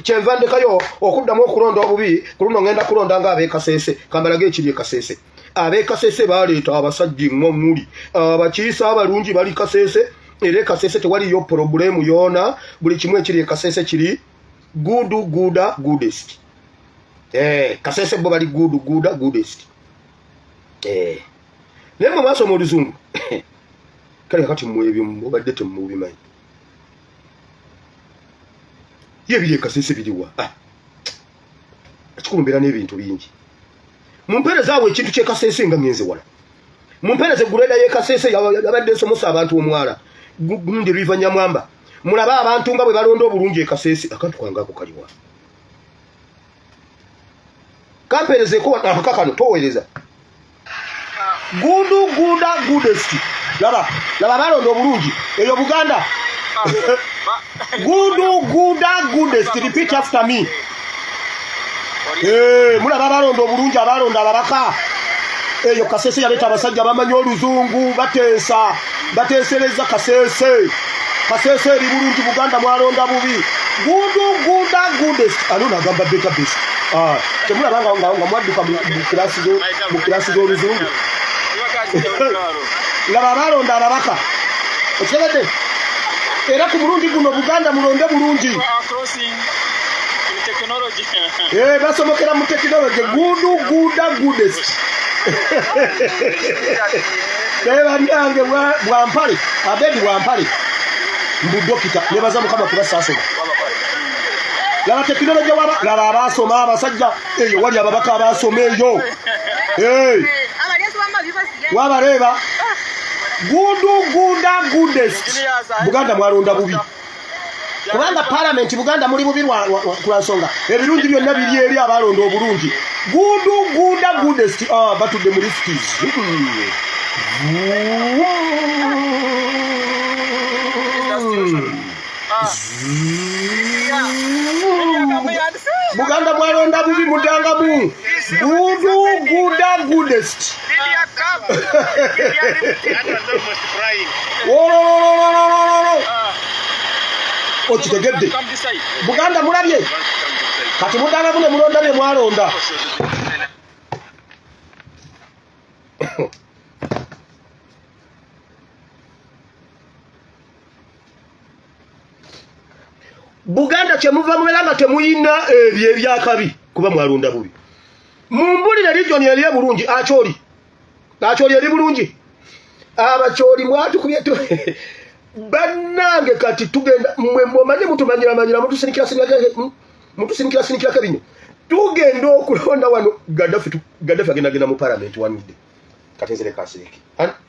kyenvandekayo okuddamu okulonda obubi kuluno ngenda kulonda nga abe Kasese Kambalage ekiri Kasese abe Kasese baleeta abasajja ngomuli abakiisa abalungi bali Kasese era Kasese tewaliyo problemu yona buli kimwe ekiri Kasese kiri goodest Kasese bo bali goodest Nemo maso mu luzungu kale kati mwebyo mubadde temubimanyi yebiri Kasese biriwa ekikumbira n'ebintu bingi mumpereza awo ekintu kye Kasese nga ngenze wala mumpereze gureda ye Kasese yabadde somosa abantu omwala gundi riva Nyamwamba mulaba abantu nga bwe balonda obulungi Kasese akantu kwangako kaliwa kampereze ko akakano towereza goodest laba balonda obulungi eyo Buganda goodest repeat after me mulaba balonda obulungi abalonda ababaka eyo Kasese yaleta abasajja bamanyi oluzungu bateesereza Kasese eri bulungi Buganda mwalonda bubi goodest alona agamba database temulaba nga mwadduka mu kirasi z'oluzungu laba balonda ababaka okirabadde era ku mulundi guno Buganda mulonde bulungi basomokera mu technology goodest nebanyange bwampale abedi bwampale mbudokita nebaza mukama kubasasoma laba technology laba abasoma abasajja eyo wali ababaka abasoma eyo wabareba goodest Buganda mwalonda bubi kubanga parliament Buganda muri bubi kulansonga ebirungi byonna biri eri abalonda obulungi goodest batudde mu lifties Buganda mwalonda bubi mudangamu goodest okitegedde Buganda mulabye kati mudanga bune mulonda bye mwalonda Buganda kyemuva muberanga temuyina ebyo ebyakabi kuba mwalonda bubi mumbulire region eri bulungi acholi eri bulungi abacholi mwatukubye bannange kati tugenda mwe mumanye mutumanyira mutusinikira kabinyo tugenda okulonda wano Gaddafi agenda mu parliament wanudde katenzere kasiriki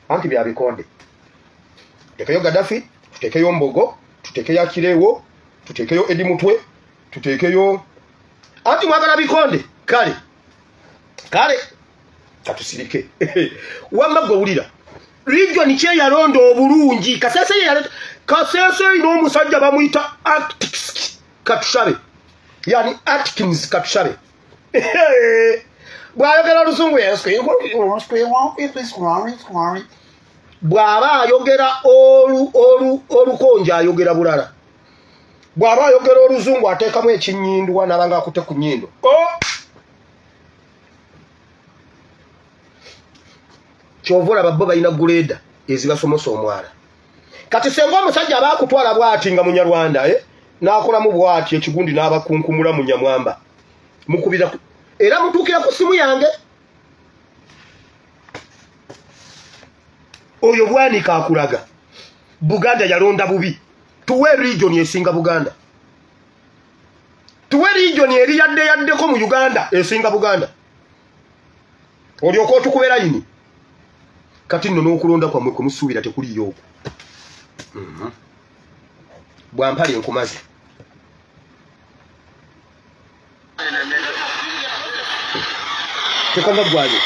anti bya bikonde tekeyo Gaddafi tutekeyo Mbogo tutekeyo Kirewo tutekeyo Edi Mutwe tutekeyo anti mwagala bikonde kale katusirike wamagwe ulira region kye yalonda obulungi Kasese ino omusajja bamuyita Katushabe yani Atkins Katushabe bwayogera oluzungu bwaba ayogera olukonja ayogera bulala bwaba ayogera oluzungu ateekamu ekinyindwa nabanga akute ku nyindo kyovola babbo balina grade ezibasomosa omwala kati senga omusajja abakutwala bwati nga munyarwanda n'akolamu bw'ati ekigundi n'abakunkumula mu Nyamwamba mukubira era mutuukira ku simu yange oyo bwanika akulaga Buganda yalonda bubi tuwe region esinga Buganda tuwe region eri yaddeko mu Uganda esinga Buganda olyoka otukubera yini kati nno n'okulonda kwammwe kumusuubira tekuliyo okwo bwampali enkumazi tekanga gwayo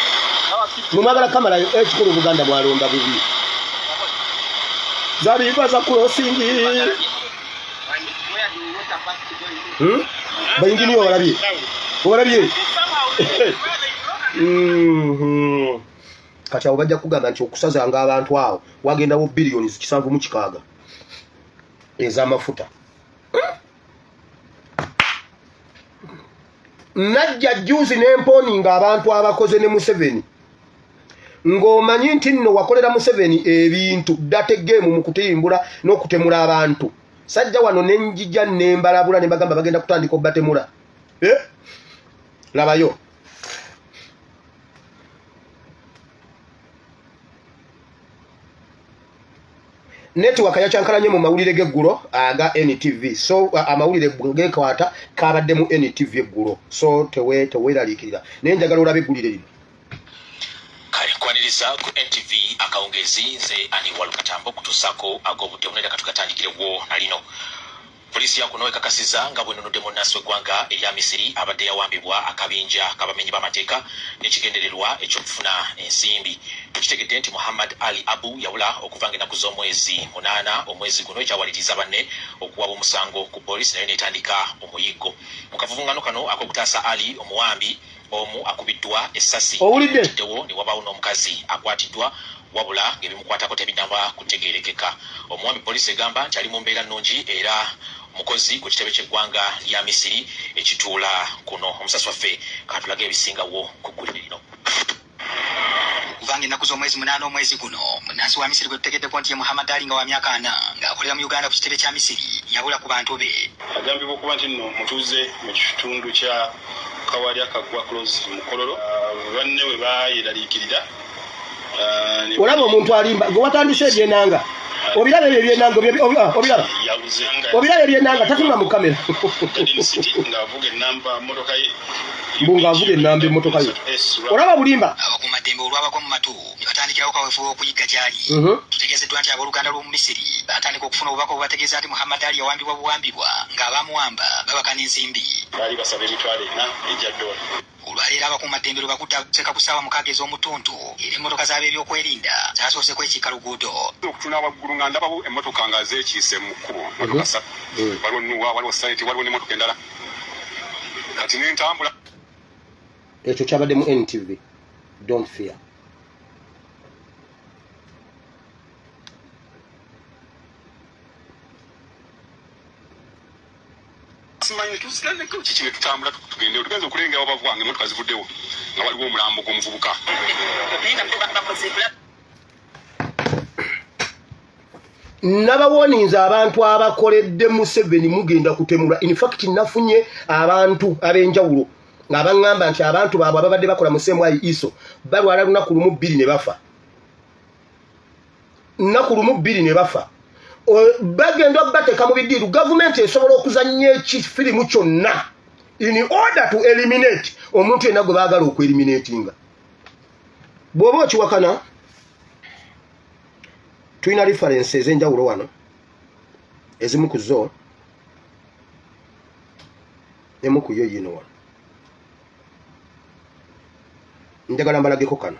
mumagala kamala ekikulu Buganda bwalonda bubi zabiva za crossing bayingini obalabye kati abo bajja kugamba nti okusazanga abantu awo wagendawo billions 7.6 ez'amafuta najja juzi n'emponinga abantu abakoze ne Museveni ng'omanyi nti nno wakolera Museveni ebintu dategeemu mu kutimbula n'okutemula abantu sajja wano nenjija nembalabula ne bagamba bagenda kutandika obatemula labayo network yakyankalanye mu mawulire g'eggulo aga NTV so amawulire gekwata kabadde mu NTV eggulo so teweeraliikirira naye njagala olabe eggulire lino kwaniriza ku NTV akawungezi nze ani walukatambo kutusako agobudde munene katukatandikirewo nalino polisi yakuno ekakasiza nga bwenonodde munnansi w'eggwanga erya Misiri abadde yawambibwa akabinja kabamenyi b'amateeka n'ekigendererwa ekyokufuna ensimbi tukitegedde nti Muhammad Ali Abu yawula okuva ng'ennaku z'omwezi 8 omwezi guno ekyawaliriza banne okuwaba omusango ku polisi nayo n'etandika omuyiggo mu kavuvungano kano ak'okutaasa Ali omuwambi omu akubiddwa essasi owuliddewo ne wabaawo n'omukazi akwatiddwa wabula ng'ebimukwatako tebinaba kutegeerekeka omuwambi polisi egamba nti ali mu mbeera nnungi era mukozi ku kitebe ky'eggwanga lya Misiri ekituula kuno omusasi waffe katulaga ebisingawo ku ggulire lino kuvanga ennaku z'omwezi 8 omwezi guno munnansi wa Misiri gwe tutegeddeko nti ye Muhammad Ali nga wa myaka 4 ng'akolera mu Uganda ku kitebe kya Misiri yabula ku bantu be agambibwa okuba nti nno mutuuze mu kitundu kya Kawali akagwa close mukololo banne we baayeraliikirira olaba omuntu alimba gwe watandise ebyenanga obiraba ebyo ebyenanga obiraba ebyenanga tatunula mu kamera ng'avuga ennamba motoka ye ng'avuga ennamba emmotoka ye olaba bulimba abakuumaddembe olwabagwa mu matu ne batandikirawo kaweefube okuyigga gy'ali tutegeezeddwa nti abooluganda lw'omu Misiri batandika okufuna obubaka obubategeeza nti Muhammad Ali yawambibwa buwambibwa ng'abamuwamba babakana ensimbi baali basaba emitwalo 4 egya dola olwaleero abakuumaddembe lwe bakutta seka ku ssaawa 6 ez'omutuntu era emmotoka z'ab'ebyokwerinda zasoose kwekiika luguudo okutuna waggulu nga ndabawo emmotoka nga zeekiise mu kkubo motoka 3 waliwo nuwa waliwo saiti waliwo n'emmotoka endala kati n'entambula ekyo kyabadde mu NTV don't fear simanyi tusigaleko kiki ne tutambula tugende tugenze okulenga awo bavuga ng'emmotoka zivuddewo nga waliwo omulambo gw'omuvubuka nabawoninza abantu abakoledde Museveni mugenda kutemulwa in fact nafunye abantu ab'enjawulo ng'abaŋŋamba nti abantu baabwe ababadde bakola mu Ssemwayi Iso balwala lunaku lumu 2 ne bafa nnaku lumu 2 ne bafa bagenda bateeka mu bidiiru gavumenti esobola okuzannya ekifirimu kyonna in order to eliminate omuntu yenna gwe baagala okueliminatinga bw'oba okiwakana tulina referensi ez'enjawulo wano ezimu ku zo emu ku yo yino wano njagala mbalageko kano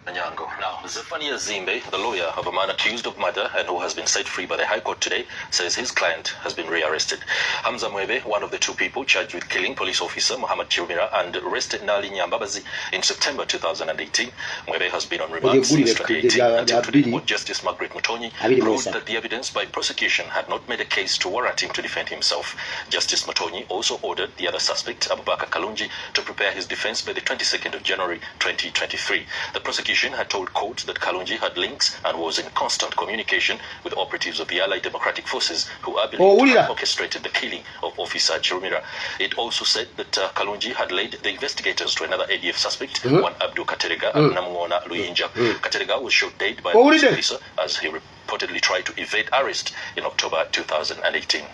Anyango. Now, Zephaniah Zimbe, the lawyer of a man accused of murder and who has been set free by the High Court today, says his client has been rearrested. Hamza Mwebe, one of the two people charged with killing police officer Muhammad Chirumira and arrested Nali Nyambabazi in September 2018. Mwebe has been on remand since 2018 until today, when Justice Margaret Mutonyi ruled that the evidence by prosecution had not made a case to warrant him to defend himself. Justice Mutonyi also ordered the other suspect, Abubakar Kalunji, to prepare his defense by the 22nd of January 2023. The prosecution had told court that Kalunji had links and was in constant communication with operatives of the Allied Democratic Forces who are believed to have orchestrated the killing of Officer Chirumira. It also said that Kalunji had led the investigators to another ADF suspect, one Abdul Katerega and Namungona Luyinja. Katerega was shot dead by a police officer as he reportedly tried to evade arrest in October 2018.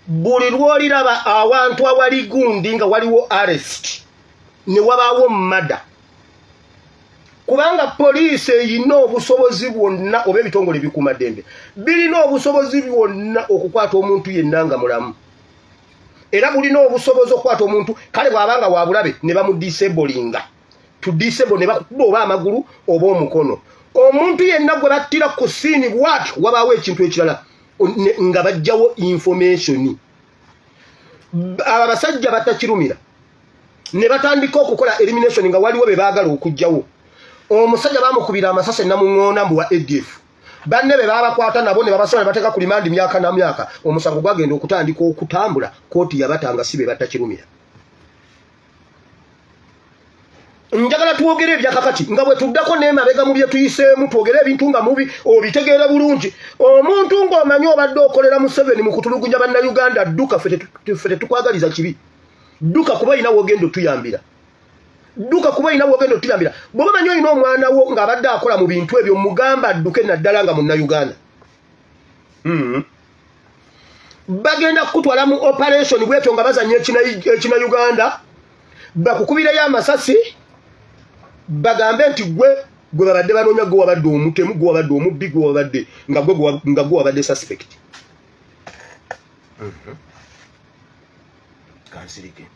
Buli lwoliraba awantu awali gundi nga waliwo arrest ne wabaawo murder, kubanga poliisi eyina obusobozi bwonna oba ebitongole bikuumaddembe birina obusobozi bwonna okukwata omuntu yenna nga mulamu, era bulina obusobozi okukwata omuntu kale bw'abanga wabulabe ne bamudisablinga to disable ne bakuba oba amagulu oba omukono. Omuntu yenna gwe battira ku siini bwatyo wabaawo ekintu ekirala nga bajjawo information. Aba basajja batakirumira ne batandika okukola elimination nga waliwo be baagala okujjawo. Omusajja bamukubira amasase namungona mbu wa ADF, banne be babakwata nabo ne babasala bateka ku limandi myaka na myaka. Omusango gwagenda okutandika okutambula, kooti yabatanga sibe batakirumira. Njagala tuogere ebya kakati nga bwe tuddako n'emabega mu bye tuyiseemu, twogere ebintu nga mubi obitegeera bulungi. Omuntu ng'omanyi obadde okolera Museveni mu kutulugunya bannayuganda, dduka ffe tukwagaliza kibi. Dduka kuba ina wogendo tuyambira. Dduka kuba ina wogendo tuyambira. Bw'oba manyi olina omwana wo ng'abadde akola mu bintu ebyo, mugamba adduke naddala nga munnayuganda. Bagenda kutwala mu operation bwetyo nga bazanya ekinayuganda, bakukubirayo amasasi, bagambe nti gwe babadde banoonya gwe wabadde omutemu, gwe wabadde omubbi, gwe wabadde nga gwe wabadde suspect. Kansirike.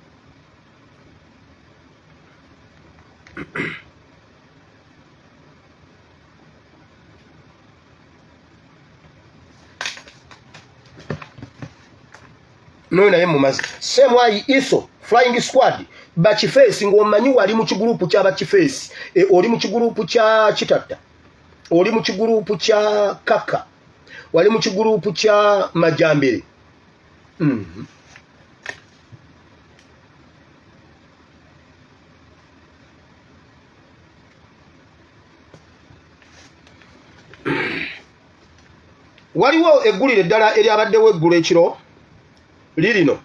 No naye mumazi semwayi iso flying squad bakifeesi ng'omanyi wali mu kigurupu kya bakifeesi, oli mu kigurupu kya Kitatta, oli mu kigurupu kya Kaka, wali mu kigurupu kya Majambere. Waliwo eggulire eddala eryabaddewo eggulo ekiro lirino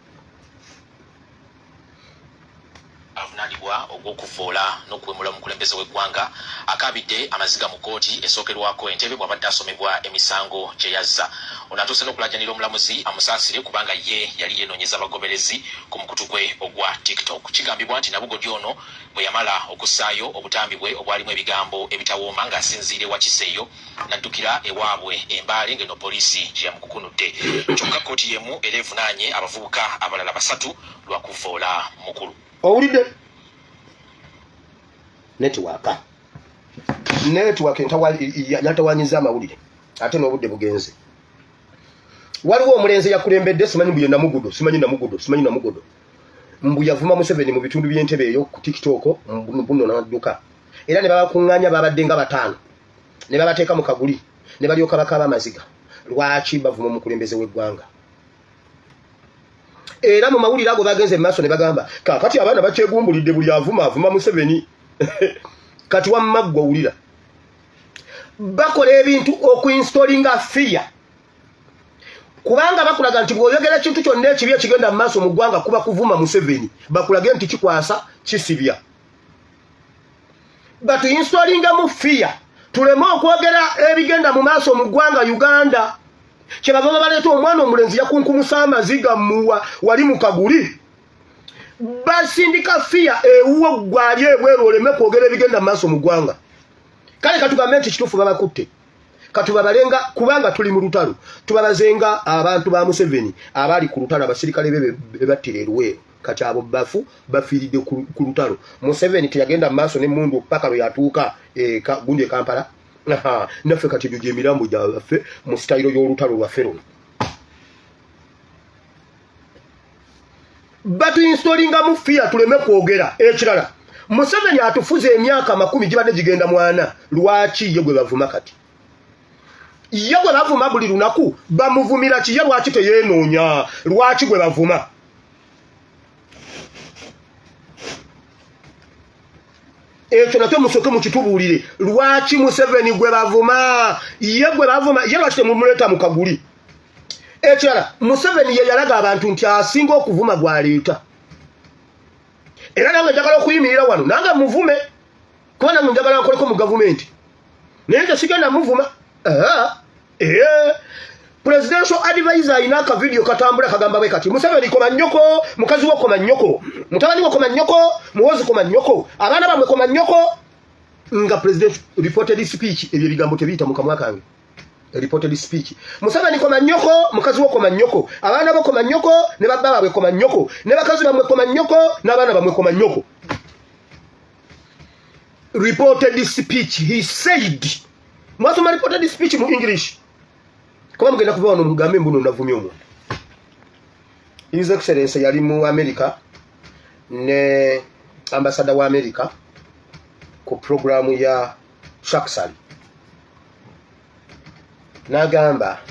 avunanibwa ogw'okuvoola n'okuwemula omukulembeze w'eggwanga akabidde amaziga mu kooti esookerwako Entebbe bw'abadde asomebwa emisango gye yazza. Ono atuuse n'okulaajanira omulamuzi amusaasire kubanga ye yali yeenoonyeza abagoberezi ku mukutu gwe ogwa TikTok. Kigambibwa nti Nabugoddi ono bwe yamala okussaayo obutambi bwe obwalimu ebigambo ebitawooma ng'asinziire wa Kiseeyo n'addukira ewaabwe Embaale ng'eno poliisi gye yamukukunudde. Kyokka kooti y'emu era evunaanye abavubuka abalala 3 lwa kuvoola mukulu. Owulidde network yatawanyiza amawulire ate n'obudde bugenze. Waliwo omulenzi yakulembedde, simanyi mbuye namugodo mbu yavuma Museveni mu bitundu by'Entebbe eyo ku TikTok mbuno n'adduka, era ne babakuŋŋaanya babadde nga 5 ne babateeka mu kaguli ne balyoka bakaaba amaziga. Lwaki bavuma omukulembeze w'eggwanga? Era mu mawulire ago bagenze maaso ne bagamba kakati abaana bakyegumbulidde buli avuma Museveni. Kati wammaggwa owulira bakola ebintu okuinstallinga fear, kubanga bakulaga nti bw'oyogera ekintu kyonna ekibi ekigenda mu maaso mu ggwanga kuba kuvuma Museveni, bakulage nti kikwasa kisibya. Batuinstallinga mu fear tuleme okwogera ebigenda mu maaso mu ggwanga Uganda. Kyebava baleeta omwana omulenzi yakunkumusa amaziga muwa wali mu kaguli, basindika fear ewuwo gwali ebweru oleme kwogera ebigenda mu maaso mu ggwanga. Kale katugambe nti kituufu babakutte, katubabalenga kubanga tuli mu lutalo tubabazenga abantu ba Museveni abali ku lutalo abasirikale bebe battire Luweero kati abo bafu bafiiridde ku lutalo Museveni teyagenda maaso ne mundu paka lwe yatuuka gundi Kampala naffe kati byo gy'emirambo gyaffe mu sitayiro y'olutalo lwaffe luno batu installinga mu fiya tuleme kwogera ekirala Museveni atufuze emyaka 10 gibadde gigenda mwana lwaki ye gwe bavuma kati ye gwe bavuma buli lunaku bamuvumira kiye lwaki teyeenoonya lwaki gwe bavuma ekyo nate musoke mukitubuulire lwaki Museveni gwe bavuma ye gwe bavuma ye lwaki temumuleta mu kaguli ekirala Museveni ye yalaga abantu nti asinga okuvuma gwaleeta era nange njagala okuyimirira wano nange muvume kuba nange njagala nkoleko mu gavumenti naye nze sigenda muvuma presidential advisor ayina akavidiyo katambula kagamba bwe kati Museveni koma nnyoko mukazi wo koma nnyoko mutabani wo koma nnyoko muwozi koma nnyoko abaana bamwe koma nnyoko nga president reported speech ebyo bigambo tebiyita mu kamwa kange reported speech Museveni koma nnyoko mukazi wo koma nnyoko abaana bo koma nnyoko ne babba babwe koma nnyoko ne bakazi bamwe koma nnyoko n'abaana bamwe koma nnyoko reported speech he said mwasoma reported speech mu English kuba mugenda kuva wano mugambe mbuno navumye omuntu His Excellency yali mu America ne ambassador wa America ku programu ya Shaksali nagamba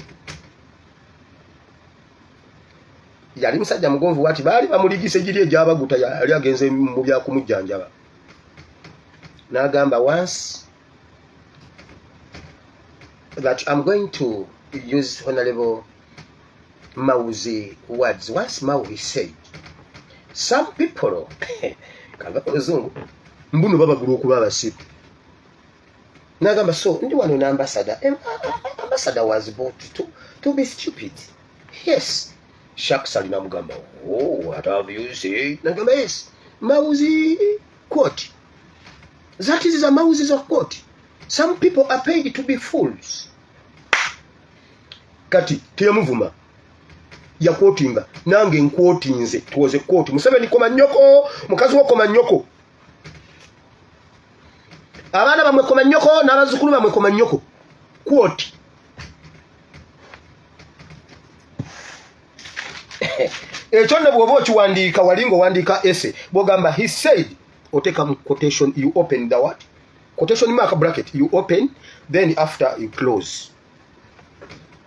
yali musajja mugonvu wati bali bamuligise giri ejabaguta yali agenze mu bya kumujjanjaba nagamba once that I'm going to use Honorable Mauzi words. Once Mauzi said, some people kanga kozungu mbunu baba gulu okubaba sipo nagamba so ndi wano na ambassador was bought to be stupid. Yes. Shaksali namugamba, oh, what have you said? Nagamba, yes. Mauzi quote. That is a Mauzi's quote. Some people are paid to be fools. Kati teyamuvuma ya quotinga nange nquotinze tuoze quote Museveni koma nnyoko mukazi wo koma nnyoko abaana bamwe koma nnyoko n'abazukulu bamwe koma nnyoko quote echonde bwoba okiwandiika walingo wandiika essay bogamba he said oteka mu quotation you open the what quotation mark bracket you open then after you close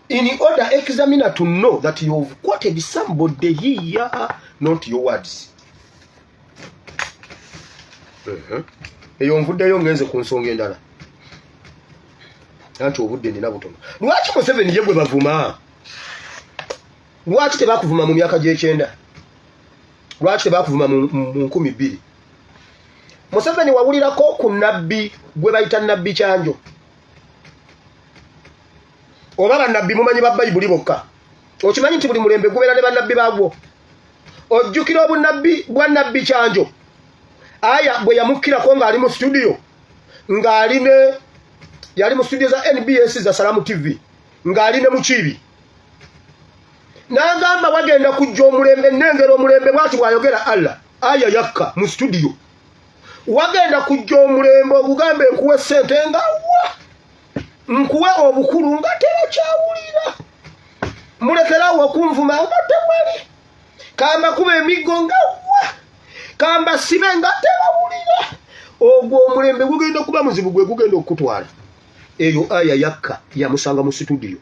in order examiner to know that you've quoted somebody here, not your words. Eyo nvuddeyo ngenze ku nsonga endala. Anti obudde nina butono. Lwaki Museveni ye gwe bavuma? Lwaki tebakuvuma mu myaka gy'ekyenda? Lwaki tebakuvuma mu 2000? Museveni wawulirako ku nabbi gwe bayita nabbi Kyanjo. Oba bannabbi mumanyi ba Bayibuli bokka. Okimanyi nti buli mulembe gubeera ne bannabbi baagwo. Ojjukira obunnabbi bwa nabbi Kyanjo. Aya bwe yamukkirako ng'ali mu studio. Yali mu studio za NBS za Salamu TV. Ng'ali ne Mukiibi. N'agamba wagenda kujja omulembe nnengera omulembe bw'ati bw'ayogera Allah. Aya yakka mu studio. Wagenda kujja omulembe obugambe nkuwe ssente nga wa. Nkuwe obukulu nga tebakyawulira. Mulekerawo okunvuma nga temwali. Kamba kuba emiggo nga wa. Kamba sibe nga tebawulira. Ogwo omulembe gugenda kuba muzibu gwe gugenda okutwala. Eyo aya yakka yamusanga mu studio.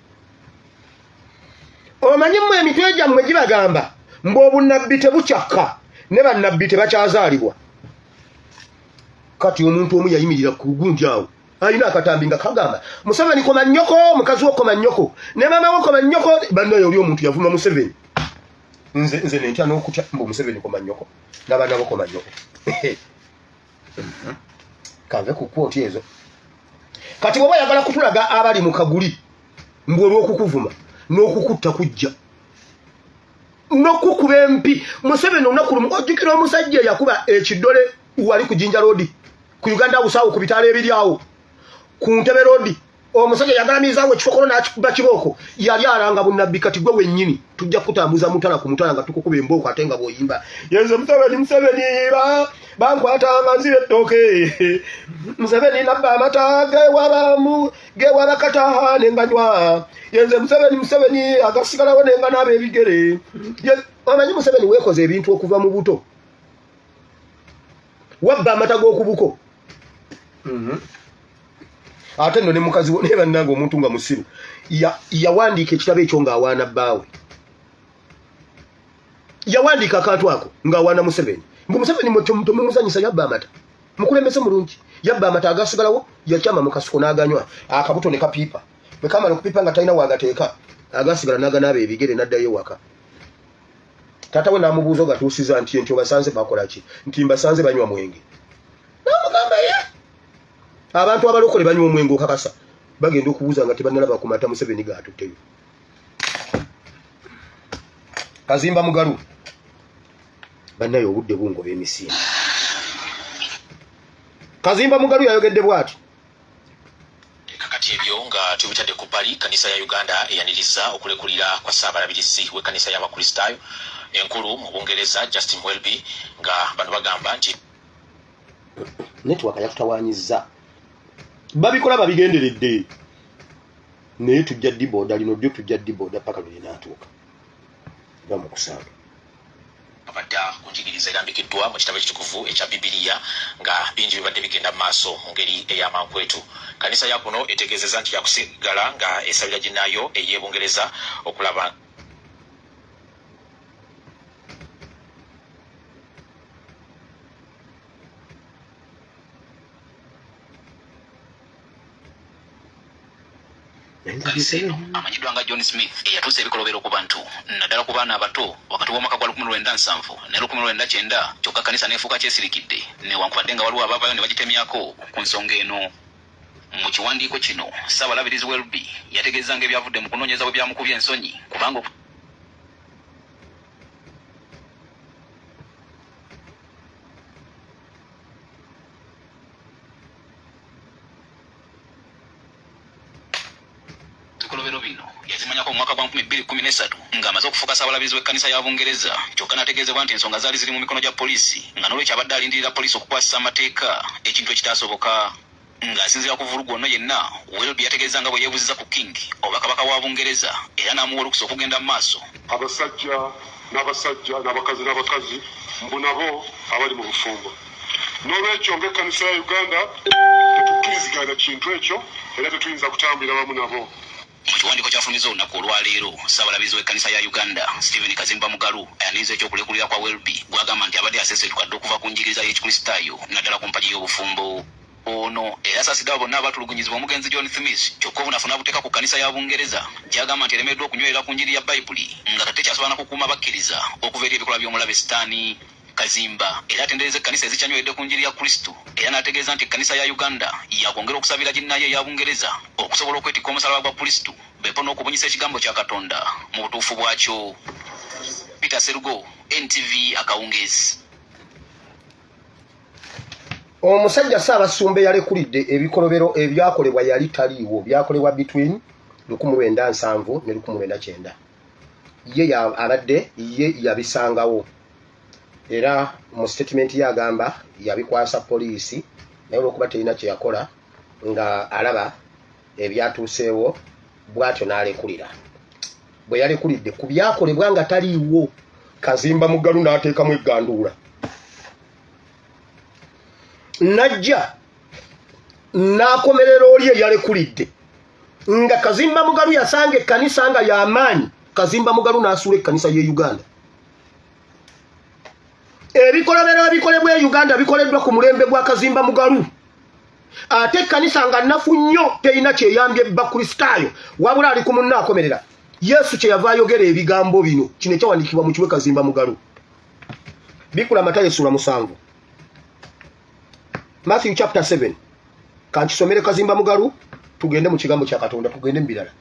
Omanyi mmwe emitwe gyammwe gibagamba mbu obunnabbi tebukyakka ne bannabbi tebakyazaalibwa. Kati omuntu omu yayimirira ku gundi awo. Ayina akatambi nga kagamba Museveni koma nnyoko mukazi wo koma nnyoko ne mama wo koma nnyoko bannayo oli omuntu yavuma Museveni. Nze nentya n'okutya mbu Museveni koma nnyoko n'abaana bo koma nnyoko. Kanve ku kwoti ezo. Kati bw'oba yagala kutulaga abali mu kaguli mbu olw'okukuvuma n'okukutta kujja n'okukuba empi Museveni olunaku lumu ojjukira omusajja yakuba ekiddole wali ku Jinja Road ku Uganda House awo ku bitaala ebiri awo ku Ntebe Road omusajja yagalamizawo ekikokolo n'akikuba kiboko yali alanga bunnabbi kati gwe wennyini tujja kutambuza mutala ku mutala nga tukukuba embooko ate nga bw'oyimba yenze Museveni bankwatanga nzira ettooke Museveni nabba amata gewabakata nenganywa yenze Museveni agasigalawo nenga naaba ebigere omanyi Museveni weekoze ebintu okuva mu buto wabba amata g'okubuko ate nno ne mukazi ne bannange omuntu nga musiru yawandiika ekitabo ekyo ng'awaana bbaawe yawandiika akantu ako ng'awaana Museveni mbu Museveni tomumuzanyisa yabba amata mukulembese mulungi yabba amata agasigalawo yakyama mu kasiko n'aganywa akabuto ne kapiipa bwe kamala okupiipa nga talina wagateeka agasigala n'aganaaba ebigere n'addayo waka taata we n'amubuuza ogatuusiza nti entyo basanze bakola ki nti mbasanze banywa mwenge n'amugamba ye abantu abalokole banywa omwenge okakasa bagenda okubuuza nga tebannalaba ku mata Museveni gaatutteyo Kazimba Mugalu bannayo obudde bungoba emisinde Kazimba Mugalu yayogedde bw'ati kakati ebyo nga tubitadde ku bbali kanisa ya Uganda eyaniriza okulekulira kwa Ssaabalabirizi w'ekkanisa y'Abakristaayo enkulu mu Bungereza Justin Welby nga bano bagamba nti netiwaka yakutawanyizza babikola babigenderedde naye tujja diboda lino ddyo tujja diboda paka lwe linaatuuka bamukusanga abadda ku njigiriza erambikiddwa mu kitabo ekitukuvu ekya Bibiliya nga bingi bibadde bigenda mu maaso mu ngeri ey'amankwetu kanisa ya kuno etegeezezza nti yakusigala nga esabira ginnaayo ey'Ebungereza okulaba amanyiddwa nga John Smith eyatuusa ebikolobero ku bantu naddala ku baana abato wakati w'omwaka gwa 1907 ne 1909 kyokka kanisa neefuuka kyesirikidde newankubadde nga waliwo abaavayo ne bagitemyako ku nsonga eno mu kiwandiiko kino Ssaabalabirizi Welby yategeeza nga ebyavudde mu kunoonyeza bwe byamukubya ensonyi kubanga yazimanyako mu mwaka gwa 2013 ng'amaze okufuuka Ssaabalabirizi w'ekkanisa ya Bungereza kyokka n'ategeezebwa nti ensonga zaali ziri mu mikono gya poliisi nga n'olwekyo abadde alindirira poliisi okukwasisa amateeka ekintu ekitaasoboka ng'asinziira ku vulugu ono yenna Welby yategeeza nga bwe yeebuuziza ku King oba kabaka wa Bungereza era n'amuwa olukusa okugenda mu maaso abasajja n'abakazi mbu nabo abali mu bufumbo n'olwekyo ng'ekkanisa ya Uganda tetukkiriziganya kintu ekyo era tetuyinza kutambulira wamu nabo. Mu kiwandiiko kyafulumizza olunaku olwaleero Ssaabalabirizi w'ekkanisa ya Uganda Stephen Kazimba Mugalu ayaniriza ekyokulekulira kwa Welby gwagamba nti abadde asesedukadde okuva ku njigiriza y'Ekikristaayo naddala ku mpagi y'obufumbo ono era asaasidde abo bonna abaatulugunyizibwa omugenzi John Smith kyokka obunafu n'abuteeka ku kkanisa ya Bungereza gy'agamba nti eremeddwa okunywerera ku njiri ya Bayibuli nga kate tekyasobola na kukuuma bakkiriza okuva eri ebikolwa by'omulabe Sitaani. Kazimba era atendereza ekkanisa ezikyanyweredde ku njiri ya Kristo era n'ategeeza nti ekkanisa ya Uganda yakwongera okusabira ginnayo eya Bungereza okusobola okwetikka omusalaba gwa Kristo bepo n'okubunyisa ekigambo kya Katonda mu butuufu bwakyo. Peter Serugo, NTV Akawungeezi. Omusajja Ssaabasumba yalekulidde ebikolobero ebyakolebwa yali taliiwo byakolebwa between 1907 ne 1909 ye abadde ye yabisangawo era mu statement yagamba yabikwasa poliisi naye olwokuba terina kye yakola nga alaba ebyatuuseewo bw'atyo n'alekulira bwe yalekulidde ku byakolebwa nga taliiwo Kazimba Mugalu n'ateekamu egganduula najja n'akomerera oli eyalekulidde nga Kazimba Mugalu yasanga ekkanisa nga y'amaanyi Kazimba Mugalu n'asuula ekkanisa y'e Uganda. Ebikolobero ebikolebwa e Uganda bikoleddwa ku mulembe gwa Kazimba Mugalu ate ekkanisa nga nnafu nnyo terina kyeyambye Bakristaayo wabula ali ku munna akomerera. Yesu kyeyava ayogera ebigambo bino kino ekyawandiikibwa mu kiwe Kazimba Mugalu bikula Matayo essula 7 Matthew chapter 7 kankisomere Kazimba Mugalu tugende mu kigambo kya Katonda tugende mu birala.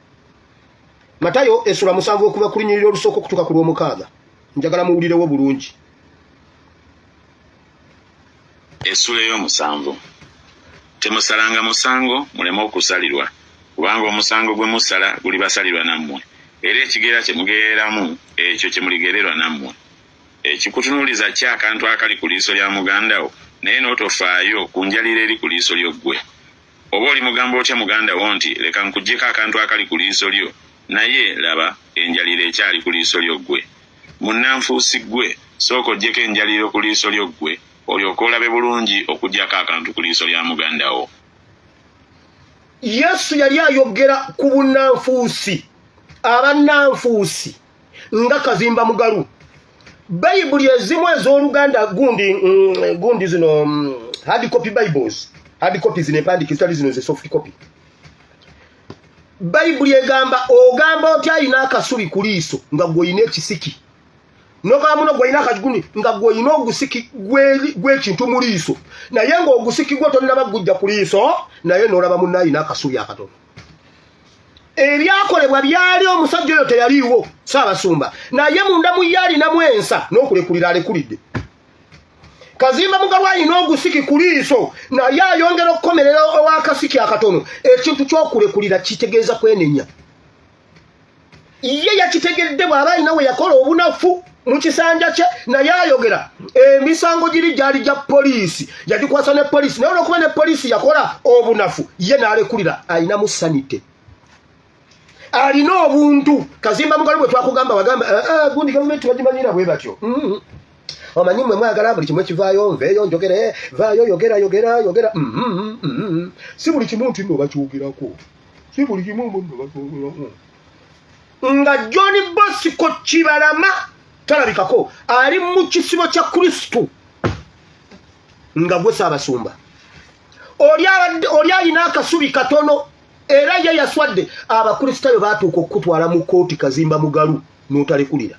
Matayo essula 7 okuva ku lunyiriri olusooka okutuuka ku lw'omukaaga njagala muwulirewo bulungi. Essula ey'omusanvu. Temusalanga musango muleme okusalirwa kubanga omusango gwe musala guli basalirwa nammwe era ekigera kye mugereramu ekyo kye muligererwa nammwe ekikutunuuliza ki akantu akali ku liiso lya muganda wo naye n'otofaayo ku njalira eri ku liiso lyo ggwe oba oli mugamba otya muganda wo nti leka nkuggyeko akantu akali ku liiso lyo naye laba enjalira ekyali ku liiso lyo ggwe munnanfuusi ggwe sooka oggyeko enjaliro ku liiso lyo ggwe olyoke olabe bulungi okuggyako akantu ku liiso lya muganda wo. Yesu yali ayogera ku bunnanfuusi abannanfuusi nga Kazimba Mugalu. Bayibuli ezimu ez'Oluganda gundi zino hard copy Bibles, hard copy zino empandiika zino ze soft copy. Bayibuli egamba ogamba otya alina akasubi ku liiso nga gw'olina ekisiki. Nogamba muno gw'olina akaguni nga gw'olina ogusiki gw'ekintu mu liiso. Naye ng'ogusiki gwe tonnaba gujja ku liiso naye n'olaba munno alina akasubi akatono. Ebyakolebwa byali omusajja oyo teyaliiwo Ssaabasumba naye munda mu ye alinamu ensa n'okulekulira alekulidde. Kazimba Mugalu alina ogusiki ku liiso naye ayongera okukomerera ow'akasiki akatono. Ekintu ky'okulekulira kitegeeza kwenenya. Ye yakitegedde bw'aba alina we yakola obunafu mu kisanja kye naye ayogera emisango giri gyali gya poliisi yagikwasa ne poliisi naye olwokuba ne poliisi yakola obunafu ye n'alekulira alinamu sanite. Alina obuntu. Kazimba Mugalu bwe twakugamba wagamba gundi gavumenti bagimanyira bwe batyo. Omanyi mmwe mwagala buli kimu ekivaayo nveeyo njogere vaayo yogera si buli kimu nti nno bakyogerako si buli kimu nno bakyogerako. Nga John Bosco Kibalama talabikako ali mu kisibo kya Kristo nga gwe Ssaabasumba oli alina akasubi katono era ye yaswadde abakristaayo baatuuka okutwala mu kooti Kazimba Mugalu n'otalekulira.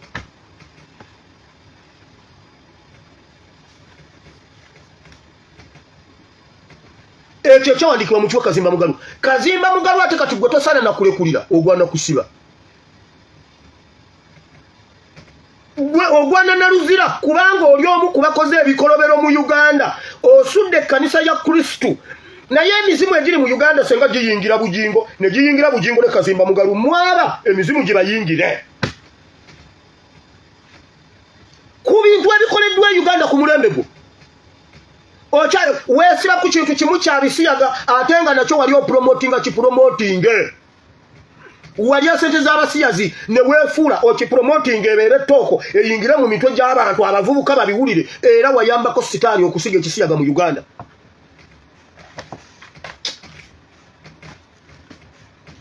Ekyo kyawandiikibwa mu kiwa Kazimba Mugalu. Kazimba Mugalu ate kati gwe tosaana na kulekulira ogwana kusiba. Gwe ogwana na luzira kubanga oli omu ku bakoze ebikolobero mu Uganda osudde ekkanisa ya Kristo. Naye emizimu egiri mu Uganda senga giyingira bujingo ne giyingira bujingo ne Kazimba Mugalu mwaba emizimu gye bayingire. Ku bintu ebikoleddwa Uganda ku mulembe gwo okyalo weesiba ku kintu kimu kya bisiyaga ate nga nakyo wali opromotinga kipromotinge. Wali sente z'abasiyazi ne weefuula okipromotinga ebeere tooko eyingire mu mitwe gy'abantu abavubuka babiwulire era wayambako sitaani okusiga ekisiyaga mu Uganda.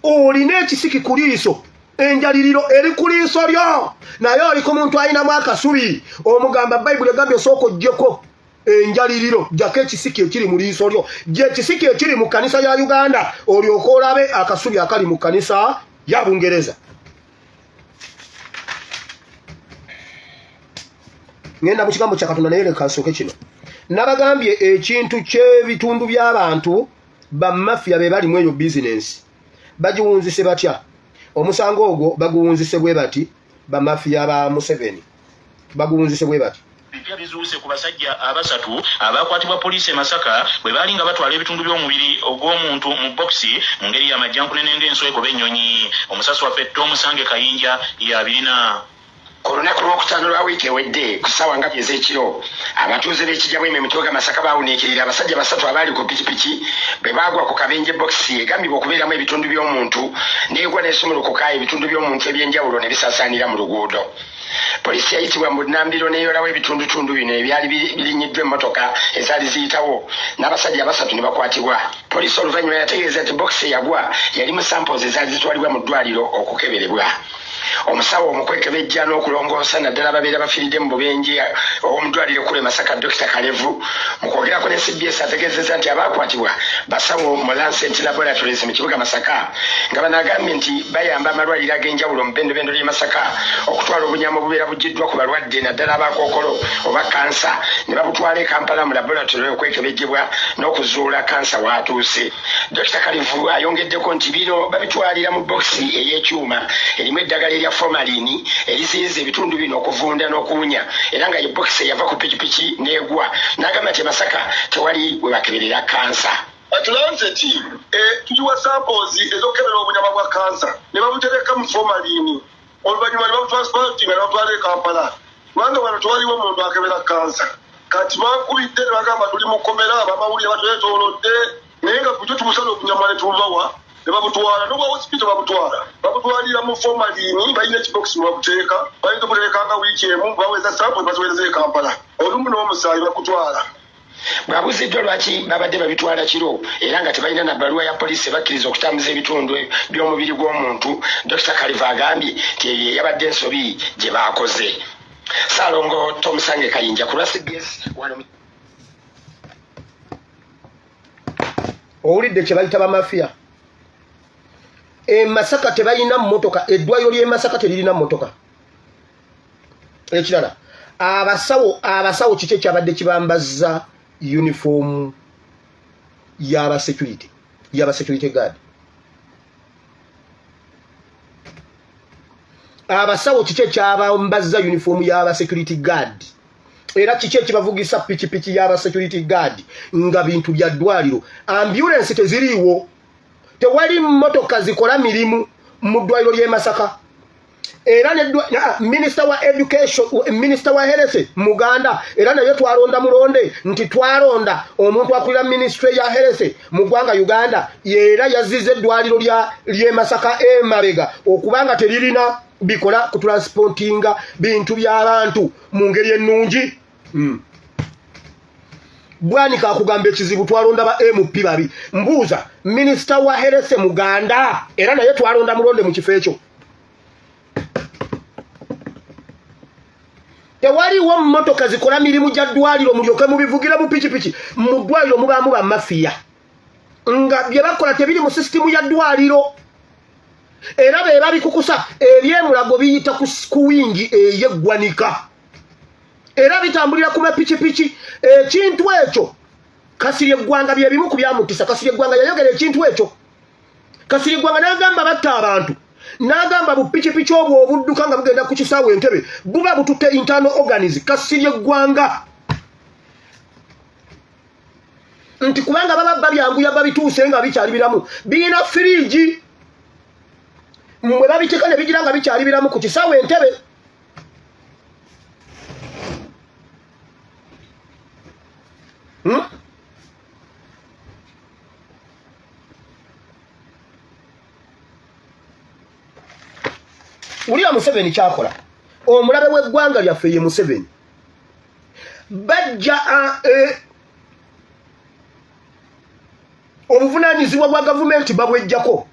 Olina ekisiki ku liiso enjaliriro eri ku liiso lyo naye oliko muntu alinamu akasubi omugamba Bayibuli egambye osooka oggyeko enjaliriro gyako ekisiki ekiri mu liiso lyo gye ekisiki ekiri mu kkanisa ya Uganda olyoka olabe akasubi akali mu kkanisa ya Bungereza. Ngenda mu kigambo kya Katonda naye leka nsooke kino nabagambye ekintu ky'ebitundu by'abantu bamafiya be bali mu eyo bizinensi bagiwunzise batya. Omusango ogwo baguwunzise bwe bati bamafiya ba Museveni baguwunzise bwe bati. Bipya bizuuse ku basajja abasatu abakwatibwa poliisi e Masaka bwe baali nga batwala ebitundu by'omubiri ogw'omuntu mu bokisi mu ngeri y'amajjankunene ng'enswa egoba ennyonyi. Omusasi waffe Tom Sange Kayinja y'abirina. Ku lunaku lw'okutaano lwa wiiki ewedde ku ssaawa nga ez'ekiro abatuuze b'ekijjamu emitwe g'Amasaka baawuniikirira abasajja basatu abaali ku pikipiki bwe baagwa ku kabenje bokisi egambibwa okubeeramu ebitundu by'omuntu n'egwa n'esumulukuka ebitundu by'omuntu eby'enjawulo ne bisaasaanira mu luguudo. Poliisi yayitibwa mu Nnambiro n'eyolawo ebitundutundu bino ebyali birinyiddwa emmotoka ezaali ziyitawo n'abasajja basatu ne bakwatibwa. Poliisi oluvannyuma yategeeza nti bokisi eyagwa yali mu samples ezaali zitwalibwa mu ddwaliro okukeberebwa. Omusawo omukwekebejja n'okulongoosa naddala ababeera bafiiridde mu bubenje omudwaliro kule Masaka Dr. Kalevu mu kwogerako ne CBS ategeezezza nti abaakwatibwa basawo mu Lancet Laboratories mu kibuga Masaka nga banagambye nti bayamba amalwaliro ag'enjawulo mu bendobendo ly'e Masaka okutwala obunyamu obubeera bugiddwa ku balwadde naddala abakookolo oba kansa ne babutwala e Kampala mu laboratory okwekebejjebwa n'okuzuula kansa waatuuse. Dr. Kalevu ayongeddeko nti bino babitwalira mu bokisi ey'ekyuma erimu eddagala erya formalini eriziyiza ebitundu bino okuvunda n'okuwunya era nga ye bokisi yava ku pikipiki n'egwa n'agamba nti Masaka tewali we bakeberera kansa. Lancet tujiwa samples ezokebera obunyama bwa kansa ne babutereka mu formalin oluvanyuma ne babutransport nga batwale Kampala kubanga bano twaliwo omuntu akebera kansa kati bakubidde ne bagamba tuli mukomera abamawulire batwetoolodde naye nga kujjo tumusala obunyama ne tuvawa ne babutwala n'obwa hospital babutwalira mu formalin balina ekibox mu babuteeka bayinza okuterekanga wiiki emu baweza sample baziweze Kampala olumu n'omusaayi bakutwala Babuziddwa lwaki babadde babitwala kiro era nga tebalina na bbaluwa ya poliisi bakkiriza okutambuza ebitundu by'omubiri gw'omuntu. Dr. Kaliva agambye nti yabadde ensobi gye baakoze. Saalongo Tomusange Kayinja ku CBS wano. Owulidde kye bayita bamafiya. Masaka tebalina mmotoka, eddwaliro ly'e Masaka teririna mmotoka. Ekirala abasawo kiki ekyabadde kibambazza uniform yaba security guard. Abasawo kiki ekyabambazza uniform yaba security guard. Era kiki ekibavugisa pikipiki yaba security guard nga bintu bya ddwaliro. Ambulance teziriiwo. Tewali mmotoka zikola mirimu mu ddwaliro ly'e Masaka. Era ne Minister wa Education, Minister wa Health Muganda era naye twalonda mulonde nti twalonda omuntu akulira Ministry ya Health mu ggwanga Uganda era yazizze eddwaliro ly'e Masaka Mabega okubanga teririna bikola ku transportinga bintu by'abantu mu ngeri ennungi. Bwanika akugamba ekizibu twalonda ba MP babi. Mbuuza Minister wa Health Muganda era naye twalonda mulonde mu kifo ekyo. Tewaliwo mmotoka zikola mirimu gya ddwaliro mulyoke mubivugira mu pikipiki mu ddwaliro mubaamu bamafiya nga bye bakola tebiri mu sisitimu ya ddwaliro era be babikukusa ebyemulago biyita ku wingi eyeggwanika era bitambulira ku mapikipiki. Ekintu ekyo Kasirye Gwanga bye bimu ku byamutisa. Kasirye Gwanga yayogera ekintu ekyo. Kasirye Gwanga n'agamba batta abantu n'agamba bupikipiki obwo obudduka nga bugenda ku kisaawe Entebbe buba bututte internal organs. Kasirye Gwanga nti kubanga baba babyanguya babituuse nga bikyali biramu birina firiji mwe babiteka ne bigira nga bikyali biramu ku kisaawe Entebbe. Uliya Museveni kyakola omulabe w'eggwanga lyaffe ye Museveni bajja obuvunaanyizibwa bwa gavumenti babwejjako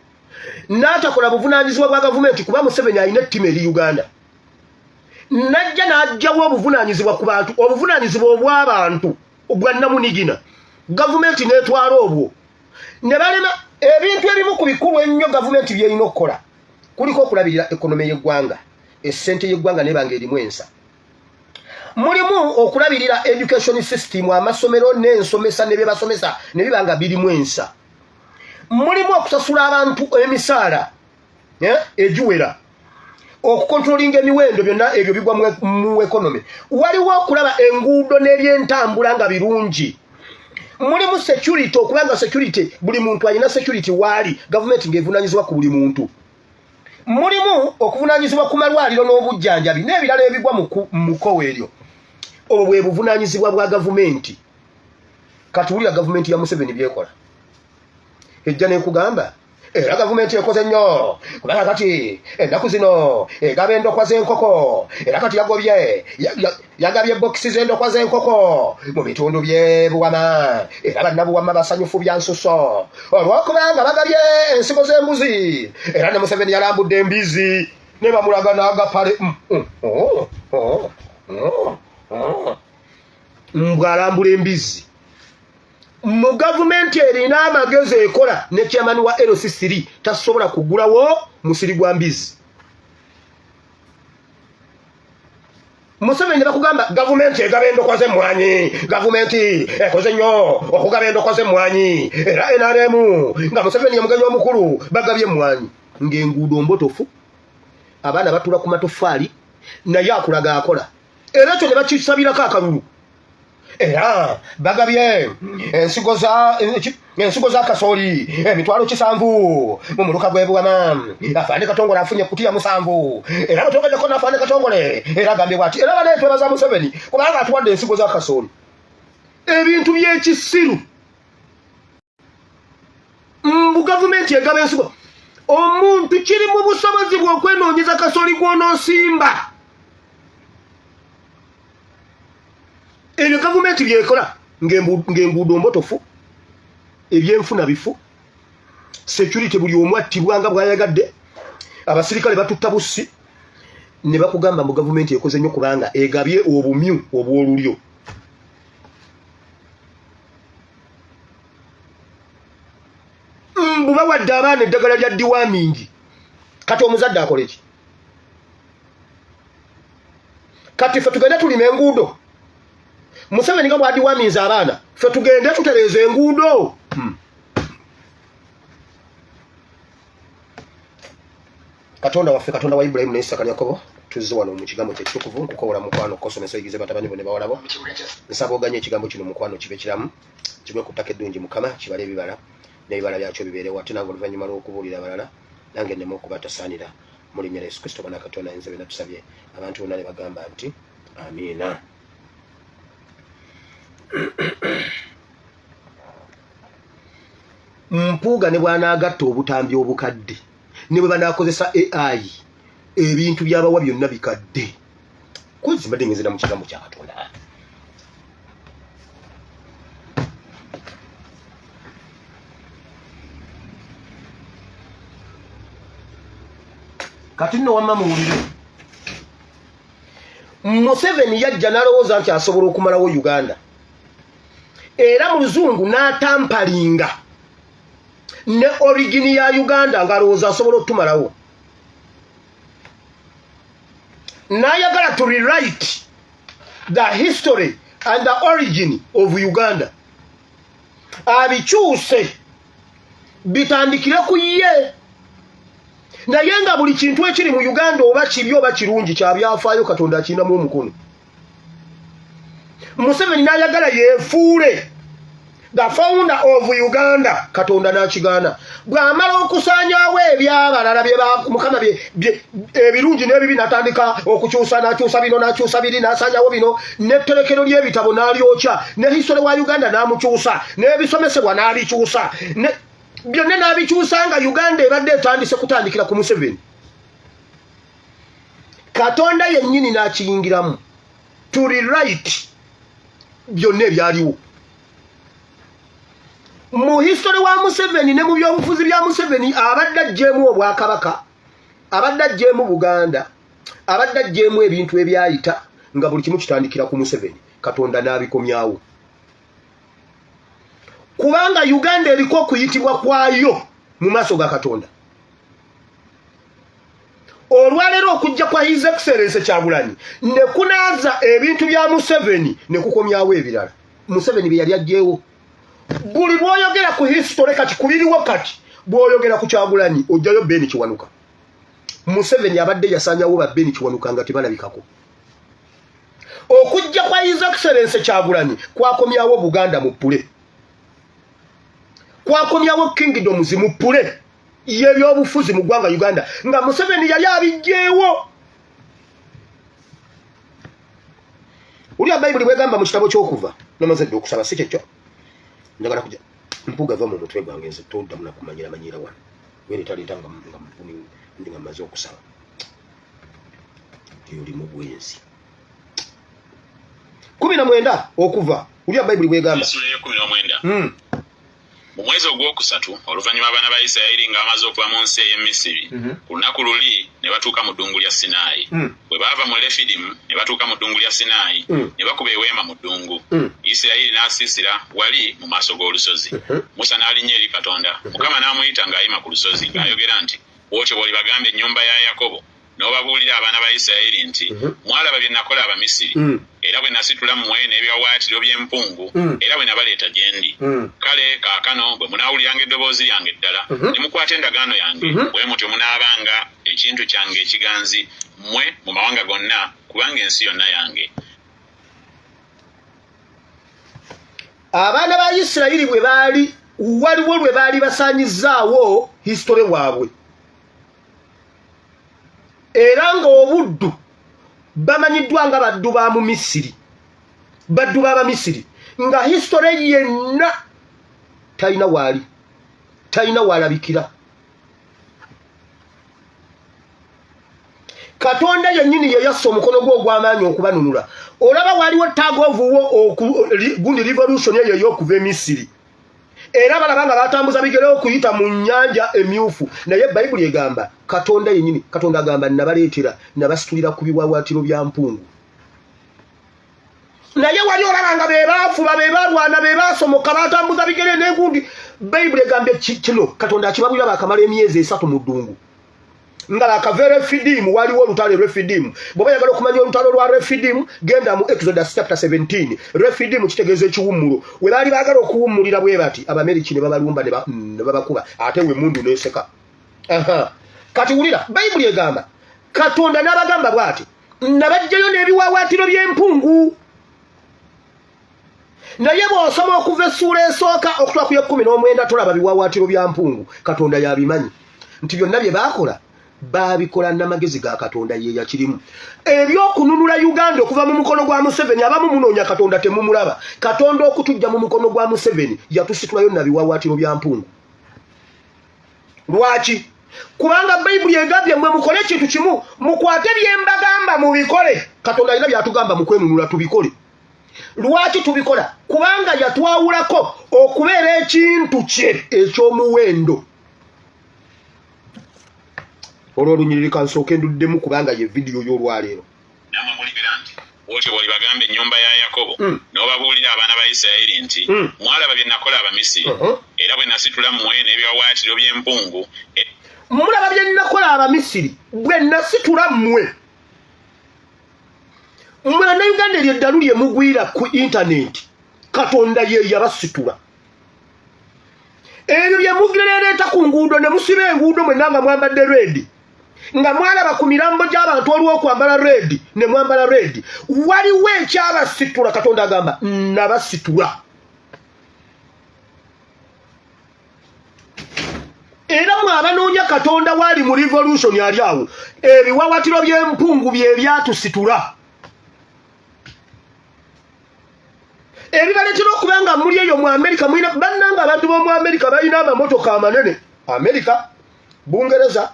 n'atakola buvunaanyizibwa bwa gavumenti kuba Museveni alina ettima eri Uganda najja n'ajjawo obuvunaanyizibwa ku bantu obuvunaanyizibwa obw'abantu obwa Namunigina gavumenti n'etwala obwo ne balema ebintu ebimu ku bikulu ennyo gavumenti by'erina okukola kuliko okulabirira ekonomi y'eggwanga essente y'eggwanga nebanga erimu ensa mulimu okulabirira education system amasomero n'ensomesa ne bye basomesa ne bibanga birimu ensa mulimu okusasula abantu emisaala egiwera okukontrolinga emiwendo byonna ebyo bigwa mu ekonomi waliwo okulaba enguudo n'ebyentambula nga birungi mulimu security okubanga security buli muntu alina security waali gavumenti ng'evunaanyizibwa ku buli muntu mulimu okuvunaanyizibwa ku malwaliro n'obujjanjabi n'ebirala ebigwa mu kkowe eryo obwo bwe buvunaanyizibwa bwa gavumenti. Kati wulira gavumenti ya Museveni byekola ejja n'ekugamba era gavumenti ekoze nnyo kubanga kati ennaku zino egaba endokwa z'enkoko era kati yagabye bokisi z'endokwa z'enkoko mu bitundu by'e Buwama era bannabuwama basanyufu bya nsuso olw'okubanga bagabye ensigo z'embuzi era ne Museveni yalambudde embizi ne bamulaga n'agapale mbw'alambula embizi. Mu gavumenti erina amagezi ekola ne chairman wa LC3 tasobola kugulawo musiri gwa mbizi. Museveni bakugamba gavumenti egaba endokwa z'emmwanyi gavumenti ekoze nnyo okugaba endokwa z'emmwanyi era NRM nga Museveni yamugenyi omukulu bagabye emmwanyi ng'enguudo mbotofu abaana batula ku matoffaali naye akulaga akola era ekyo ne bakisabirako akalulu era bagabye ensigo za kasooli emitwalo 7 mu muluka gw'ebuwama Afande Katongole afunye kutiya 7 era batogeddeko n'Afande Katongole era agambye bw'ati era bane twebaza Museveni kubanga atuwadde ensigo za kasooli ebintu by'ekisiru mu gavumenti egaba ensigo omuntu kiri mu busobozi bw'okwenoonyeza kasooli gw'onoosimba ebyo gavumenti byekola ng'enguudo mbotofu ebyenfuna bifu security buli omu attibwanga bwayagadde abasirikale batutta bussi ne bakugamba mu gavumenti ekoze nnyo kubanga egabye obumyu obw'olulyo buba wadde abaana eddagala lya ddiwaamingi kati omuzadde akole ki kati ffe tugende tulima enguudo Museveni nga bw'addiwaaminza abaana ffe tugende tutereeza enguudo Katonda waffe Katonda wa Ibrahim ne Isaka ne Yakobo tuzze wano mu kigambo ky'ekitukuvu nkukobola mukwano kosomesa egize batabani bone bawalabo nsaba oganye ekigambo kino mukwano kibe kiramu kibe ku ttaka eddungi Mukama kibale ebibala n'ebibala byakyo bibeerewo ate nange oluvannyuma lw'okubuulira abalala nange nneme okubatasaanira mu linnya lya Yesu Kristo bana Katonda ayinza bye natusabye abantu bonna ne bagamba nti amiina. Mpuuga ne bw'anaagatta obutambi obukadde ne bwe banaakozesa AI ebintu byabawa byonna bikadde kuzi mbadde ngezera mu kigambo kya Katonda kati nno wamma muwulire Museveni yajja n'alowooza nti asobola okumalawo Uganda era mu luzungu n'atampalinga ne origini ya Uganda ng'alowooza asobola otumalawo n'ayagala to rewrite the history and the origin of Uganda abikyuse bitandikire ku ye naye nga buli kintu ekiri mu Uganda oba kibi oba kirungi kyabyafaayo Katonda akinamu omukono Museveni n'ayagala yeefuule the founder of Uganda Katonda n'akigaana bw'amala okusaanyaawo ebyabalala Mukama ebirungi n'ebibi n'atandika okukyusa n'akyusa bino n'akyusa biri n'asaanyaawo bino n'etterekero ly'ebitabo n'alyokya ne history wa Uganda n'amukyusa n'ebisomesebwa n'abikyusa byonna n'abikyusa nga Uganda ebadde etandise kutandikira ku Museveni Katonda yennyini n'akiyingiramu to rewrite byonna ebyaliwo mu history wa Museveni ne mu byobufuzi bya Museveni abadde ajjeemu obwakabaka abadde ajjeemu Buganda abadde ajjeemu ebintu ebyayita nga buli kimu kitandikira ku Museveni Katonda n'abikomyawo kubanga Uganda eriko okuyitibwa kwayo mu maaso ga Katonda olwaleero okujja kwa His Excellency Kyagulanyi ne kunaaza ebintu bya Museveni ne kukomyawo ebirala Museveni bye yali ajjeewo buli bw'oyogera ku history kati kuliriwo kati bw'oyogera ku Kyagulanyi ojjayo Ben Kiwanuka Museveni abadde yasaanyawo ba Ben Kiwanuka nga tebalabikako okujja kwa His Excellency Kyagulanyi kwakomyawo Buganda mu ppule kwakomyawo kingdoms mu ppule y'ebyobufuzi mu ggwanga Uganda nga Museveni yali abijjeewo Uli Bayibuli bwegamba mu kitabo ky'Okuva n'amazadde okusaba si kyekyo njagala kujja mpuga va mu mutwe gwange nze todda muna kumanyira manyira wano wene taleeta nga maze okusaba yoli mu bwenzi 19 Okuva Uli Bayibuli bwegamba mu mwezi ogwokusatu oluvannyuma abaana ba Isirayiri nga bamaze okuva mu nsi ey'e Misiri ku lunaku luli ne batuuka mu ddungu lya Sinaayi bwe baava mu Lefidimu ne batuuka mu ddungu lya Sinaayi ne bakuba eweema mu ddungu Isirayiri n'asiisira wali mu maaso g'olusozi Musa n'alinnya eri Katonda Mukama n'amuyita ng'ayima ku lusozi ng'ayogera nti bw'otyo bw'olibagamba ennyumba ya Yakobo n'obabuulira abaana ba Isirayiri nti mwalaba bye nakola Abamisiri era bwe nasitula mmwe n'ebyawaatiro by'empungu era bwe nabaleeta gye ndi kale kaakano bwe munaawuliranga eddoboozi lyange eddala ne mukwata endagaano yange bwe mutyo munaabanga ekintu kyange ekiganzi mmwe mu mawanga gonna kubanga ensi yonna yange abaana ba Isirayiri bwe baali waliwo lwe baali basaanyizaawo history waabwe era nga obuddu bamanyiddwa nga baddu ba mu Misiri baddu b'Abamisiri nga history yenna talina waali talina waalabikira Katonda yennyini ye yassa omukono gwe ogw'amaanyi okubanunula olaba waliwo tag of war gundi revolution eyo ey'okuva e Misiri era balaba nga batambuza bigere okuyita mu nnyanja emyufu naye Bayibuli egamba Katonda yennyini Katonda agamba nabaleetera nabasitulira ku biwawaatiro bya mpungu naye wali olaba nga be baafuba be balwana be baasomoka batambuza bigere n'egundi Bayibuli egambye kino Katonda akibabwira baakamala emyezi 3 mu ddungu nga bakava Refidimu waliwo olutalo Refidimu bw'oba yagala okumanya olutalo lwa Refidimu genda mu Exodus chapter 17 Refidimu kitegeeza ekiwummulo we baali baagala okuwummulira bwe bati Abameriki ne babalumba ne babakuba ate we mundu n'eseka kati wulira Bayibuli egamba Katonda n'abagamba bw'ati nabajjayo n'ebiwawaatiro by'empungu naye bw'osoma okuva essuula esooka okutula ku 19 tolaba biwawaatiro bya mpungu Katonda yabimanyi nti byonna bye baakola babikola n'amagezi ga Katonda ye yakirimu ebyokununula Uganda okuva mu mukono gwa Museveni abamu munoonya Katonda temumulaba Katonda okutujja mu mukono gwa Museveni yatusitulayo na biwawaatiro bya mpungu lwaki kubanga Bayibuli egambye mwe mukole ekintu kimu mukwate byembagamba mubikole Katonda alina byatugamba mu kwenunula tubikole lwaki tubikola kubanga yatwawulako okubeera ekintu kye eky'omuwendo olw'olunyiriri kansooke nduddemu kubanga ye vidiyo y'olwaleero namwe mulibira nti otyo bwoli bagamba ennyumba ya Yakobo n'obabuulira abaana ba Isirayiri nti mwalaba bye nakola Abamisiri era bwe nasitula mmwe n'ebiwawaatiro by'empungu mulaba bye nakola Abamisiri bwe nasitula mmwe mwana Uganda eryeddalu lye mugwira ku intaneti Katonda ye yabasitula ebyo bye mugirereeta ku nguudo ne musiba enguudo mwenna nga mwambadde red nga mwalaba ku mirambo gy'abantu olw'okwambala red ne mwambala red waliwo ekyabasitula Katonda agamba nabasitula era mwabanoonya Katonda waali mu revolution ali awo ebiwawaatiro by'empungu bye byatusitula ebibaleetera okubanga muli eyo mu Amerika mulina bannanga abantu b'omu Amerika balina amamotoka amanene Amerika Bungereza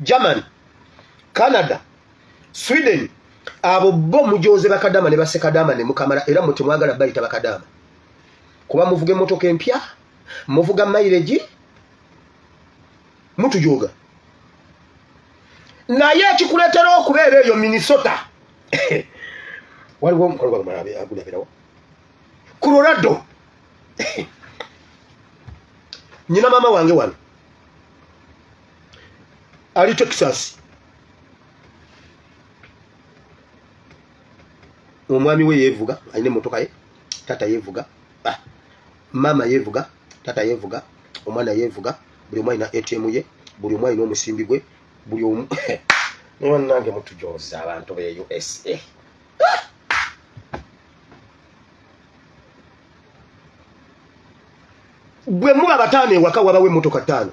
Germany Canada Sweden abo bo mujoze bakadama ne basekadama ne mukamala era muti mwagala bayita bakadama kuba muvuge motoka empya muvuga mileage mutujoga naye ekikuleetera okubeera eyo Minnesota waliwo omukolo gwamalabe agulabirawo Colorado nyina mama wange wano ali Texas omwami we yevuga alina motoka ye tata yevuga mama yevuga tata yevuga omwana yevuga buli omwana ATM ye buli omwana omusimbi gwe buli omu niwo nange mutujoza abantu be USA gwe muba batano ewaka wabawe motoka 5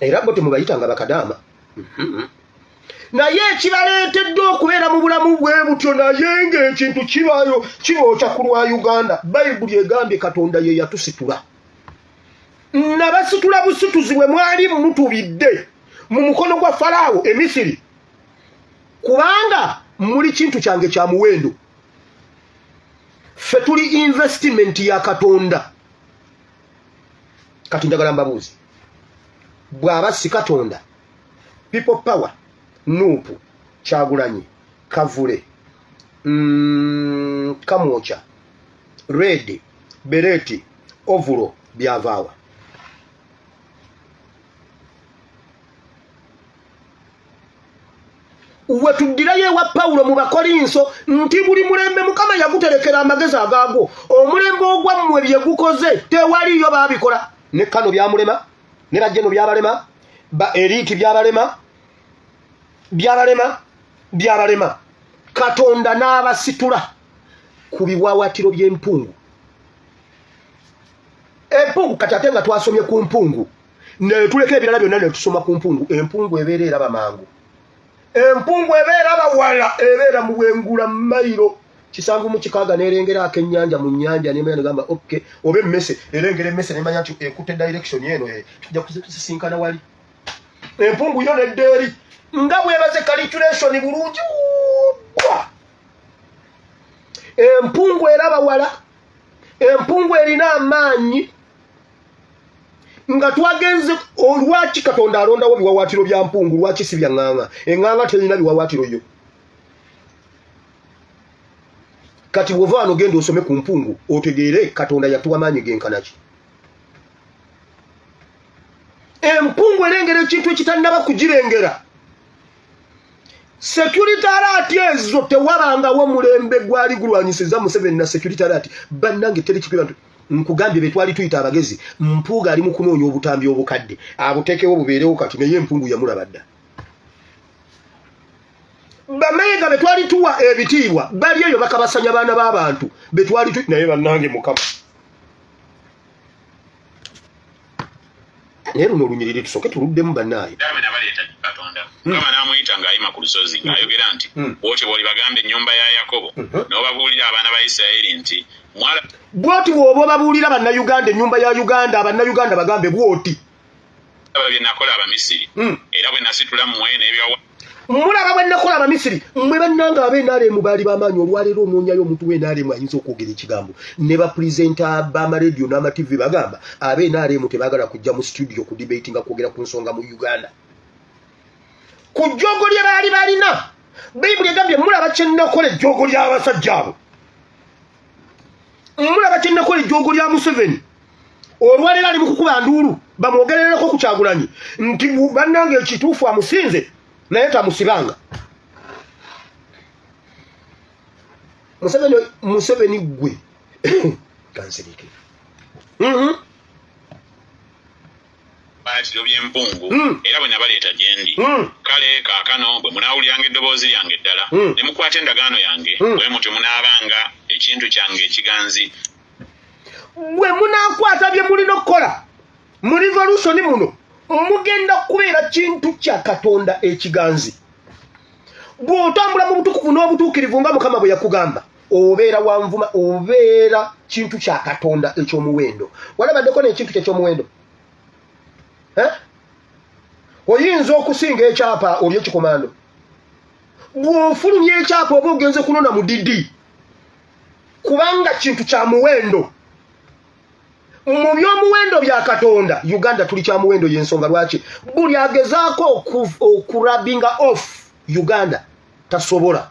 era bote mubayita nga bakadama naye ekibaleetedde okubeera mu bulamu bwe butyo naye ng'ekintu kibaayo kibookya ku lwa Uganda Bayibuli egambye Katonda ye yatusitula nabasitula busituzi bwe mwali mutubidde mu mukono gwa Falaawo e Misiri kubanga muli kintu kyange kya muwendo ffe tuli investment ya Katonda kati njagala mbabuuzi bw'aba si Katonda People Power Nuupu Kyagulanyi Kavule Kamwocha Red Bereti Ovulo byavaawa wetuddirayo ewa Pawulo mu Bakolinso nti buli mulembe Mukama yaguterekera amagezi agaago omulembe ogwammwe bye gukoze tewaliyo baabikola ne Kano byamulema ne Bajjeno byabalema ba Eriti byabalema Katonda n'abasitula ku biwawaatiro by'empungu. Empungu kati ate nga twasomye ku mpungu ne tuleka ebirala byonna ne tusoma ku mpungu. Empungu ebeera eraba mangu, empungu ebeera bawala, ebeera mu bwengula mayiro 7-6 n'erengera akennyanja mu nnyanja n'emanya negamba okay oba emmese erengera emmese n'emanya nti ekutte direction eno tujja kusisinkana wali. Empungu yo neddeeri nga bwebaze calculation bulungi. Empungu eraba wala, empungu erina amaanyi. Nga twagenze olwaki Katonda alondawo biwawaatiro bya mpungu, lwaki si bya nganga? Enganga terina biwawaatiro yo. Kati bwova wano genda osome ku mpungu otegeere Katonda yatuwa amaanyi genkanaki. Empungu erengera ekintu ekitalina kugirengera. Security alert ezo tewabangawo mulembe gwali gulwanyisiza Museveni na security alert. Bannange teri kikubira nkugambye betwali tuyita abagezi mpuuga ali mu kunoonya obutambi obukadde abutekewo bubeerewo kati naye empungu yamulabadda. Bamayiga betwali tuwa ebitiibwa bali eyo bakabasanya baana b'abantu betwali tu naye bannange Mukama. Naye luno olunyiriri tusooke tuluddemu bannaayo. Mukama n'amuyita ng'ayima ku lusozi ng'ayogera nti bw'oti bw'oli bagamba ennyumba ya Yakobo n'obabuulira abaana ba Isirayiri nti bw'oti bw'oba babuulira bannayuganda ennyumba ya Uganda abannayuganda bagambe bw'oti bye nakola Abamisiri era bwe nasitula mmwe n'ebyawa mulaba bwe nakola Abamisiri mmwe bannanga ab'NRM baali b'amaanyi olwaleero onoonyayo omuntu w'NRM ayinza okwogera ekigambo ne bapulezenta b'amarediyo n'amativi bagamba ab'NRM tebaagala kujja mu studio ku debate nga kwogera ku nsonga mu Uganda. Ku jjogo lye baali balina Bayibuli egambye mulaba kye nnakola ejjogo ly'abasajja abo, mulaba kye nnakola ejjogo lya Museveni olwaleero ali mu kukuba nduulu bamwogerereko ku Kyagulanyi nti bannange ekituufu amusinze naye tamusibanga. Museveni gwe kansirike baatiro by'empungu era bwe nabaleeta gye ndi kale kaakano bwe munaawuliranga eddoboozi lyange eddala ne mukwata endagaano yange bwe mutyo munaabanga ekintu kyange ekiganzi. Bwe munaakwata bye mulina okukola mu revolution muno mugenda kubeera kintu kya Katonda ekiganzi. Bw'otambula mu butukuvu n'obutuukirivu nga Mukama bwe yakugamba obeera wanvuma, obeera kintu kya Katonda ekyomuwendo. Walabaddeko n'ekintu ky'ekyomuwendo. Oyinza okusinga ekyapa oli ekikomando. Bw'ofulumya ekyapa oba ogenze kunona mu didi kubanga kintu kya muwendo. Mu by'omuwendo bya Katonda Uganda tuli kya muwendo y'ensonga lwaki buli agezaako okurabinga off Uganda tasobola.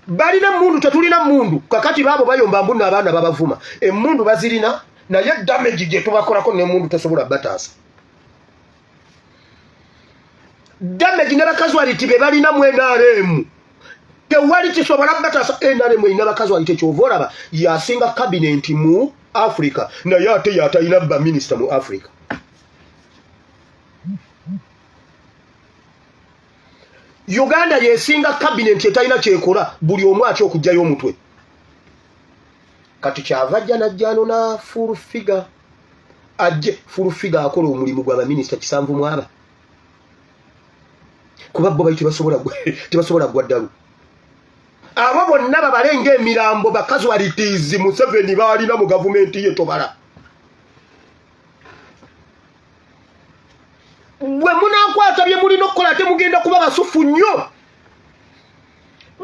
Balina mundu tetulina mundu kakati baabo bayomba mbunna abaana babavuma emundu bazirina naye damage gye tubakolako ne mundu tasobola bataasa. Damage ne casualty be balina mu NRM tewali kisobola bataasa. NRM ina casualty ekyovolaba yasinga cabinet mu Africa naye ate yatalina ba minister mu Africa. Uganda yesinga cabinet etalina kyekola buli omu atya okugjayo omutwe. Kati kyava ajja najjano na full figure ajje full figure akola omulimu gwa minister 7 mwaba kuba bo bayite tebasobola gwaddalu. Abo bonna babalenga emirambo ba casualties Museveni balina mu government ye tobala. Bwe munaakwata bye mulina okukola ate mugenda kuba basufu nnyo.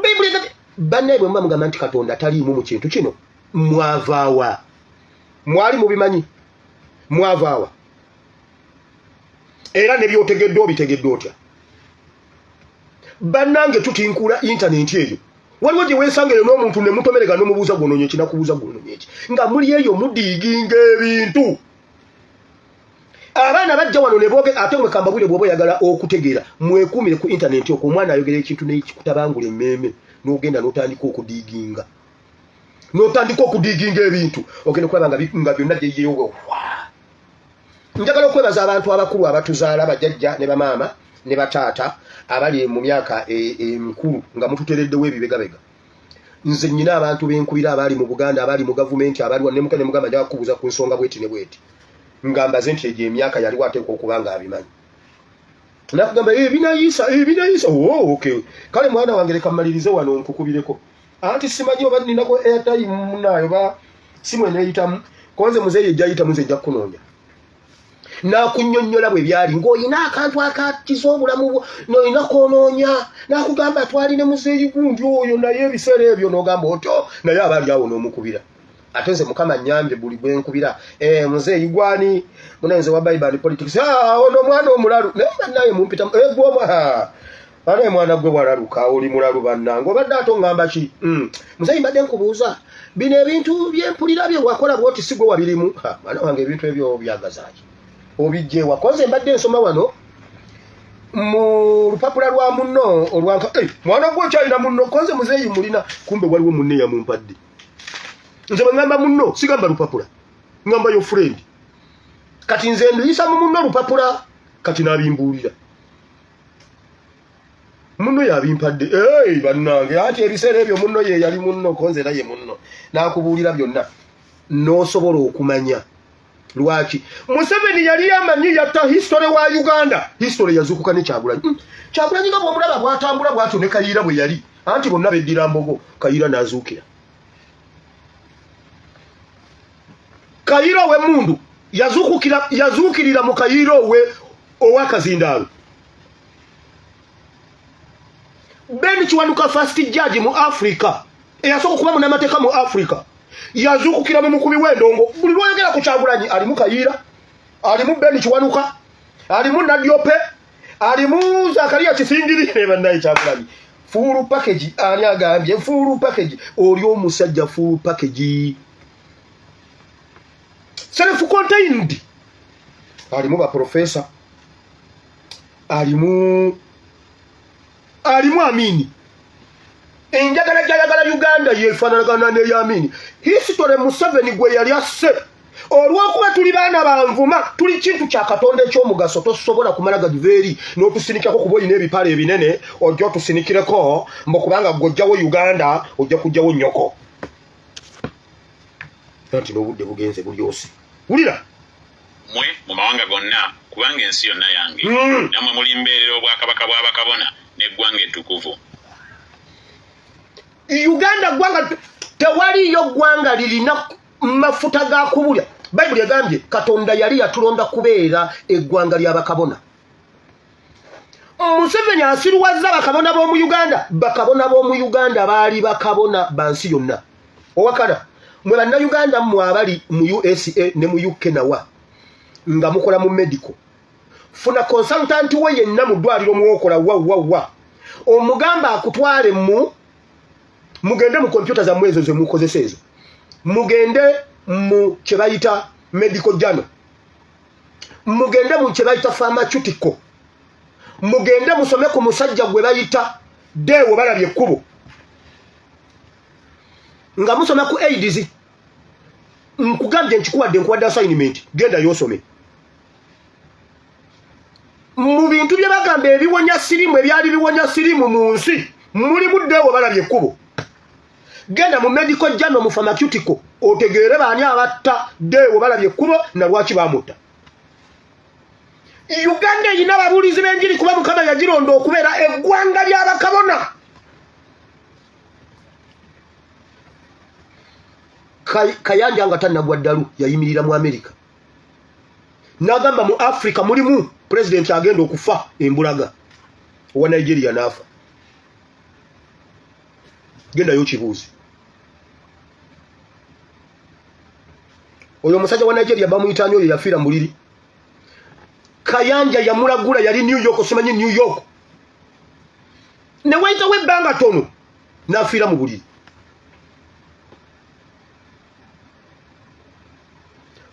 Bayibuli banne bwe mugamba nti Katonda taliimu mu kintu kino mwavaawa. Mwali mubimanyi mwavaawa era ne byotegedde obitegedde otya. Bannange tutinkula internet eyo waliwo gye weesangeyo n'omuntu ne mutomerega n'omubuuza gw'onoonye ki nakubuuza gw'onoonye ki nga muli eyo mudiiginga ebintu. Abaana bajja wano ne boogera ate mwe kambabwire bw'oba oyagala okutegeera mwekuumire ku internet okwo omwana ayogera ekintu n'ekikutabangula emmeeme n'ogenda n'otandika okudiiginga ebintu ogenda okulaba nga byonna gyeyeewo. Njagala okwebaza abantu abakulu abatuzaala bajjajja ne bamaama ne bataata abali mu myaka emikulu nga mututereddewo ebibegabega nze nnyina abantu benkubira abali mu Buganda abali mu gavumenti abali ne mukane mugamba nja kubuza ku nsonga bweti ne bweti ngamba zenti egye emyaka yali wateekwa okubanga abimanyi nakugamba binayisa okay kale mwana wange leka mmalirize wano nkukubireko anti simanyi oba ninako airtime munayo ba simu eneyitamu konze muzeeyi ejjayita muze ejja kunoonya nakunnyonnyola bwe byali ng'olina akantu akatiza obulamu n'olina koonoonya nakugamba twaline muzeeyi gundi oyo naye ebiseera ebyo n'ogamba otyo naye abaali awo n'omukubira ate nze mukama nnyambye buli bwe nkubira muzeeyi gwani munenze wa Bible politics ono mwana omulalu naye mumpita gwoma anaye mwana gwe walaluka oli mulalu bannange obadde ate ongamba ki muzeeyi mbadde nkubuuza bino ebintu byempulira bye wakola bwoti si gwe wabirimu mwana wange ebintu ebyo byagazaaki obijje wakoze mbadde nsoma wano mu lupapula lwa munno olwanka mwana gwe kyalina munno konze muzeeyi mulina kumbe waliwo munne yamumpadde nze bangamba munno sigamba lupapula ngamba yo friend kati nze ndiyisa mu munno lupapula kati nabimbuulira munno yabimpadde bannange ati ebiseera ebyo munno ye yali munno konze naye munno nakubuulira byonna n'osobola okumanya lwaki Museveni yali yamanyi yatta history wa Uganda history yazukuka ne Kyagulanyi Kyagulanyi nga bw'omulaba bwatambula bwatyo ne Kayiira bwe yali anti bonna beddira mbogo Kayiira n'azuukira Kayiira we mundu yazuukirira mu Kayiira we owa Kazindaalo Ben Kiwanuka first judge mu Africa eyasooka okuba munnamateeka mu Africa yazukukira mu mukubi w'endongo buli lwoyogera ku Kyagulanyi alimu Kayiira alimu Ben Kiwanuka alimu Nadiope alimu Zakaria Kisingiri bannaye Kyagulanyi full package ani agambye full package oli omusajja full package self contained alimu ba professor alimu Amini enjagala Uganda yefaanagana ne Yamini history Museveni gwe yali asse olw'okuba tuli baana banvuma tuli kintu kya Katonda ekyomugaso tosobola kumala gaduveeri n'otusinikako kuboyina ebipale ebinene ojja otusinikireko mbokubanga gojjawo Uganda ojja kujjawo nnyoko anti n'obudde bugenze bulyosi wulira mwe mu mawanga gonna kubanga ensi yonna yange namwe muli mbeerera obwakabaka bw'abakabona n'eggwanga ettukuvu Uganda gwanga tewaliyo gwanga lirina mafuta ga kubulya Bible yagambye Katonda yali yatulonda kubeera eggwanga ly'abakabona Museveni asirwazza bakabona b'omu Uganda bakabona b'omu Uganda baali bakabona bansi yonna owakana mwe bannayuganda mmwe abali mu USA ne mu UK nawa nga mukola mu medical funa consultant we yenna mu ddwaliro muwokola wa omugamba akutwale mugende mu computer za mwezo ze mukozesa ezo mugende mu kyebayita medical journal mugende mu kyebayita pharmaceutical mugende musome ku musajja gwe bayita Dewo balabye ekkubo nga musoma ku AIDS nkugambye nkikuwadde nkuwadde assignment genda yosome mu bintu bye bagamba ebiwonya sirimu ebyali biwonya sirimu mu nsi mulimu Dewo balabye ekkubo genda mu medical journal mu pharmaceutical otegeere baani abatta Dewo balabye ekkubo na lwaki bamutta Uganda erina ababuulizi b'enjiri kuba Mukama yagironda okubeera eggwanga ly'abakabona Kayanja nga tannagwa ddalu yayimirira mu America n'agamba mu Africa mulimu president agenda okufa embulaga owa Nigeria n'afa gendayo kibuuzi oyo omusajja wa Nigeria bamuyitanye oyo yafiira muliri Kayanja yamulagula yali New York osimanyi New York ne wayitawo ebbanga tono n'afiira mu buliri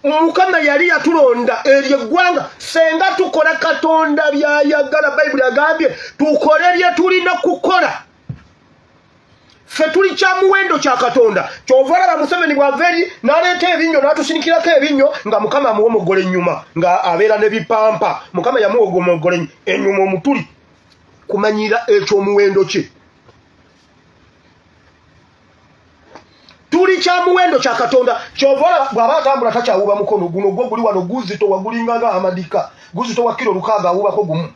Mukama yali yatulonda eryo eggwanga senga tukola Katonda byayagala Bible agambye tukole bye tulina kukola ffe tuli kya muwendo kya Katonda kyova olaba Museveni bwaveri n'aleeta ebinyo n'atusinikirako ebinyo nga Mukama amuwa omugole ennyuma nga abeera ne bipampa Mukama yamuwa omugole ennyuma omutuli kumanyira ekyomuwendo kye tuli kya muwendo kya Katonda kyova olaba bw'aba atambula takyawuba mukono guno gwo guli wano guzito wagulinga nga amadika guzito wa kilo 6 awubako gumu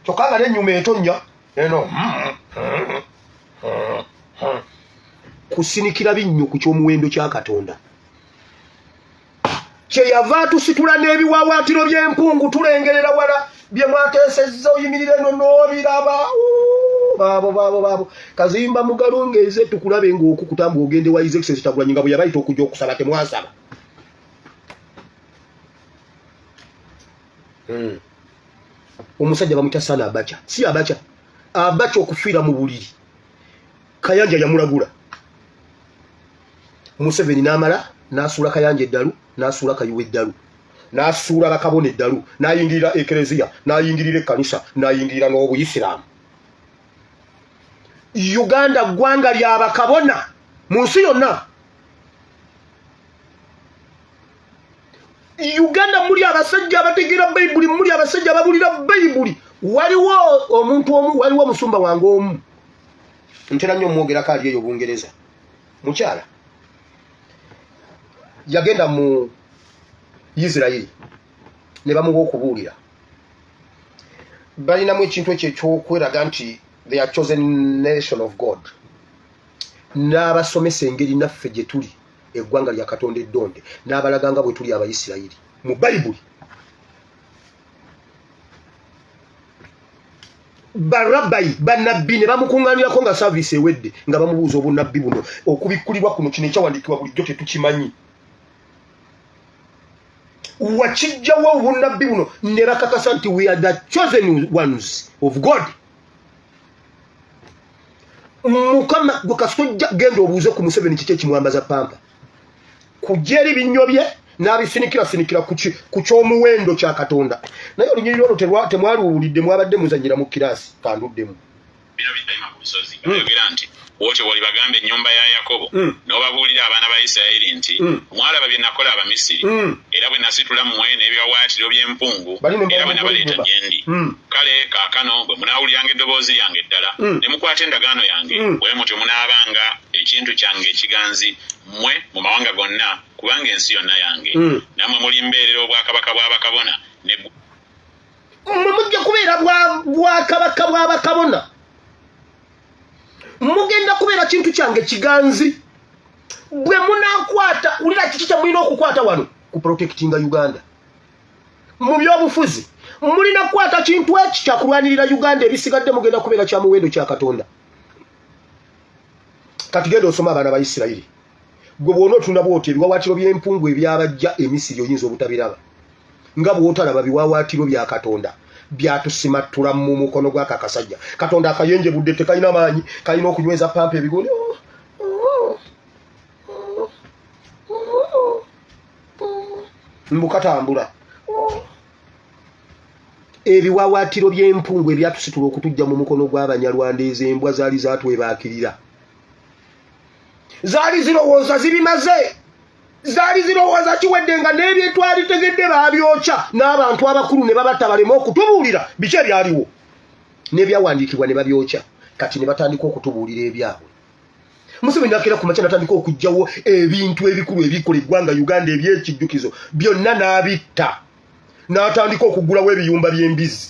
kyokka nga n'ennyuma etonnya eno kusinikira binnyo ku kyomuwendo kya Katonda kyeyava tusitula n'ebiwawaatiro by'empungu tulengerera wala bye mwateesezza oyimirire eno n'obiraba baabo Kazimba mugalongeze tukulabe ng'okukutamba ogende wa His Excellency Kyagulanyi nga bwe yabayita okujja okusaba temwasaba omusajja bamuyita Sana Abacha si Abacha okufiira mu buliri Kayanja yamulagula Museveni n'amala n'asuula Kayanja eddalu n'asuula Kayuwa eddalu n'asuula bakabona eddalu n'ayingirira ekereziya n'ayingirira ekkanisa n'ayingirira n'obuyisiraamu Uganda ggwanga ly'abakabona mu nsi yonna Uganda muli abasajja abategeera Bayibuli muli abasajja ababulira Bayibuli waliwo omuntu omu waliwo musumba wange omu ntera nnyo omwogerako ali eyo Bungereza mukyala yagenda mu Isiraeli ne bamuwa okubuulira balinamu ekintu ekyo ekyokweraga nti they are chosen nation of God n'abasomesa engeri naffe gye tuli eggwanga lya Katonda eddonde n'abalaganga bwe tuli Abayisirayiri mu Bayibuli Barabai banabbi ne bamukunganirako nga service ewedde nga bamubuuza obunabbi buno okubikkulirwa kuno kino ekyawandiikibwa bulijjo tetukimanyi wakijjawo obunabbi buno ne bakakasa nti we are the chosen ones of God Mukama gwe kasujja genda obuuze ku Museveni kiki ekimwambaza pampa kujja eri binnyo bye n'abisinikira ku kyomuwendo kya Katonda naye olunyiriri olwo temwaluwulidde mwabadde muzanyira mu kiraasi kanduddemu bino bidayima ku busozi bayogera nti wote wali bagamba ennyumba ya Yakobo n'obabuulira abaana ba Isirayiri nti mwalaba bye nakola Abamisiri era bwe nasitula mmwe n'ebiwawaatiro by'empungu era bwe nabaleeta gye ndi kale kaakano bwe munaawuliranga eddoboozi lyange eddala ne mukwata endagaano yange bwe mutyo munaabanga ekintu kyange ekiganzi mmwe mu mawanga gonna kubanga ensi yonna yange nammwe mulimbeerera obwakabaka bw'abakabona mujja kubeera bwakabaka bw'abakabona mugenda kubeera kintu kyange kiganzi bwe munakwata ulira kiki kya mulina okukwata wano ku protectinga Uganda mu byobufuzi mulina kukwata kintu eki kya kulwanirira Uganda ebisigadde mugenda kubeera kya muwendo kya Katonda kati genda osoma abaana ba Isirayiri gwe bw'ona otunda bw'oti ebiwawaatiro by'empungu ebyabajja Emisiri oyinza obutabiraba nga bw'otalaba biwawaatiro bya Katonda byatusimatula mu mukono gw'aka kasajja Katonda akayenje budde tekalina maanyi kalina okunyweza pampa ebigoni mbukatambula ebiwawaatiro by'empungu ebyatusitula okutujja mu mukono gw'Abanyarwanda ez'embwa zaali zatwebaakirira zaali zirowooza zibimaze zaali zirowooza kiwedde nga n'ebyetwali tegedde babyokya n'abantu abakulu ne babatta balema okutubuulira biki ebyaliwo n'ebyawandiikibwa ne babyokya kati ne batandika okutubuulira ebyabwe Museveni nakera ku makya natandika okujjawo ebintu ebikulu ebikola eggwanga Uganda ebyekijjukizo byonna n'abitta n'atandika okugulawo ebiyumba by'embizzi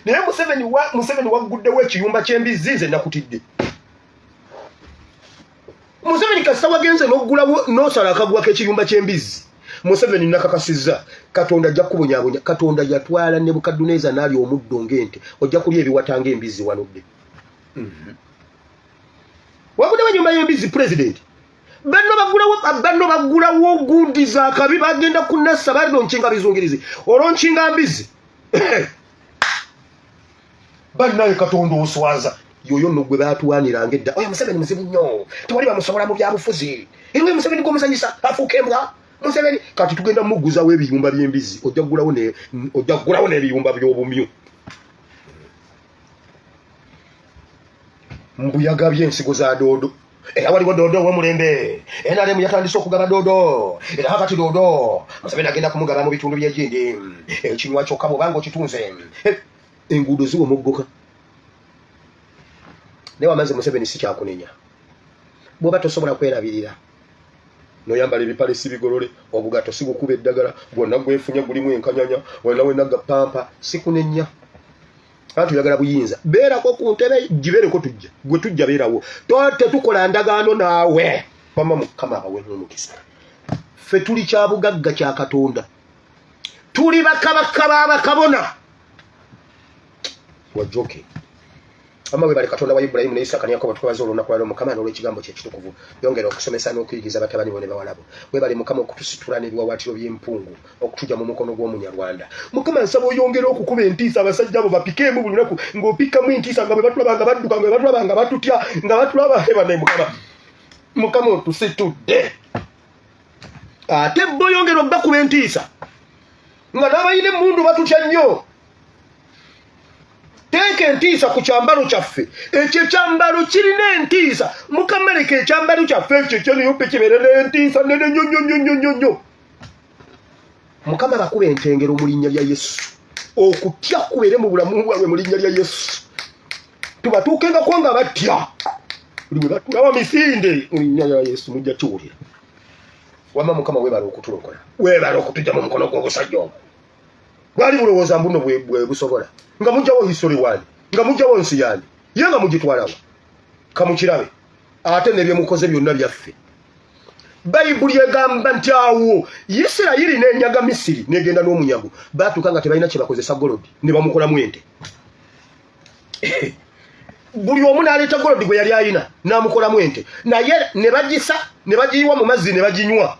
naye Museveni wagguddewo ekiyumba ky'embizzi nze nakutidde Museveni kasita wagenze n'oggulawo n'osala akagwa k'ekiyumba ky'embizzi Museveni nakakasizza Katonda ajja kubonyaabonya Katonda yatwala Nebukadduneeza n'ali omuddo ng'ente ojja kulya ebiwatanga embizzi wanodde wabuddewo ennyumba y'embizzi president banno baggulawo gundi za kabi bagenda kunassa balino nkinga bizungirizi olwo nkinga mbizzi bannaye Katonda oswaza yoyo nno gwe baatuwaniranga edda oyo Museveni muzibu nnyo tewali bamusobola mu byabufuzi era Museveni g'omusanyisa afuuka embwa Museveni kati tugenda mugguzawo ebiyumba by'embizzi ojja ggulawo n'ebiyumba by'obumyu mbuyaga byensigo za doodo era waliwo doodo w'omulembe NRM yatandise okugaba doodo era hakati doodo Museveni agenda kumugaba mu bitundu by'egindi ekinywa kyokka bw'obanga okitunze enguudo ziwomoggoka naye wamaze Museveni si kyakunenya bw'oba tosobola kwerabirira noyambala ebipale si bigolole obugato si bukuba eddagala gwonna gwefunya gulimu enkanyanya wonna wenagga pampa si kunenya abantu yagala buyinza beerako ku ntebe gibeereko tujja gwe tujja beerawo tetukola ndagaano naawe mama mukama abawe n'omukisa ffe tuli kyabugagga kya Katonda tuli bakabaka b'abakabona wajoke amawe bali Katonda wa Ibrahim ne Isaka ne Yakobo tukabaza olunaku lwa Mukama n'olwekigambo kye kitukuvu yongera okusomesa n'okuyigiriza batabani bone bawalabo we bali Mukama okutusitula n'ebiwawaatiro by'empungu okutuja mu mukono gw'omunyarwanda Mukama nsaba oyongera okukuba entiisa abasajja abo bapikeemu buli lunaku ng'opikamu entiisa nga bwe batulaba nga badduka nga bwe batulaba nga batutya nga batulaba ebane Mukama otusitudde ate bo yongera okubakuba entiisa nga n'abayina emmundu batutya nnyo teke entiisa ku kyambalo kyaffe ekyo ekyambalo kirina entiisa Mukama leka ekyambalo kyaffe ekyo kyoniyope kibeerera entiisa nene nnyo Mukama bakuba entengero mu linnya lya Yesu okutya kubeere mu bulamu bwabwe mu linnya lya Yesu tubatuukengako nga batya buli bwe batulaba misinde mu linnya lya Yesu mujja kiwulira wama Mukama weebala okutulokola weebala okutujja mu mukono gw'obusajja obwo gwali bulowooza mbuno bwe busobola nga mujjawo history wani nga mujjawo nsi yandi ye nga mugitwalawo kamukirabe ate nebyemukoze byonna byaffe Bayibuli egamba nti awo Isirayiri n'enyaga Misiri negenda n'omunyago baatuuka nga tebalina kye bakozesa golodi ne bamukolamu ente buli omu n'aleeta golodi gwe yali alina n'amukolamu ente naye ne bagisa ne bagiyiwa mu mazzi ne baginywa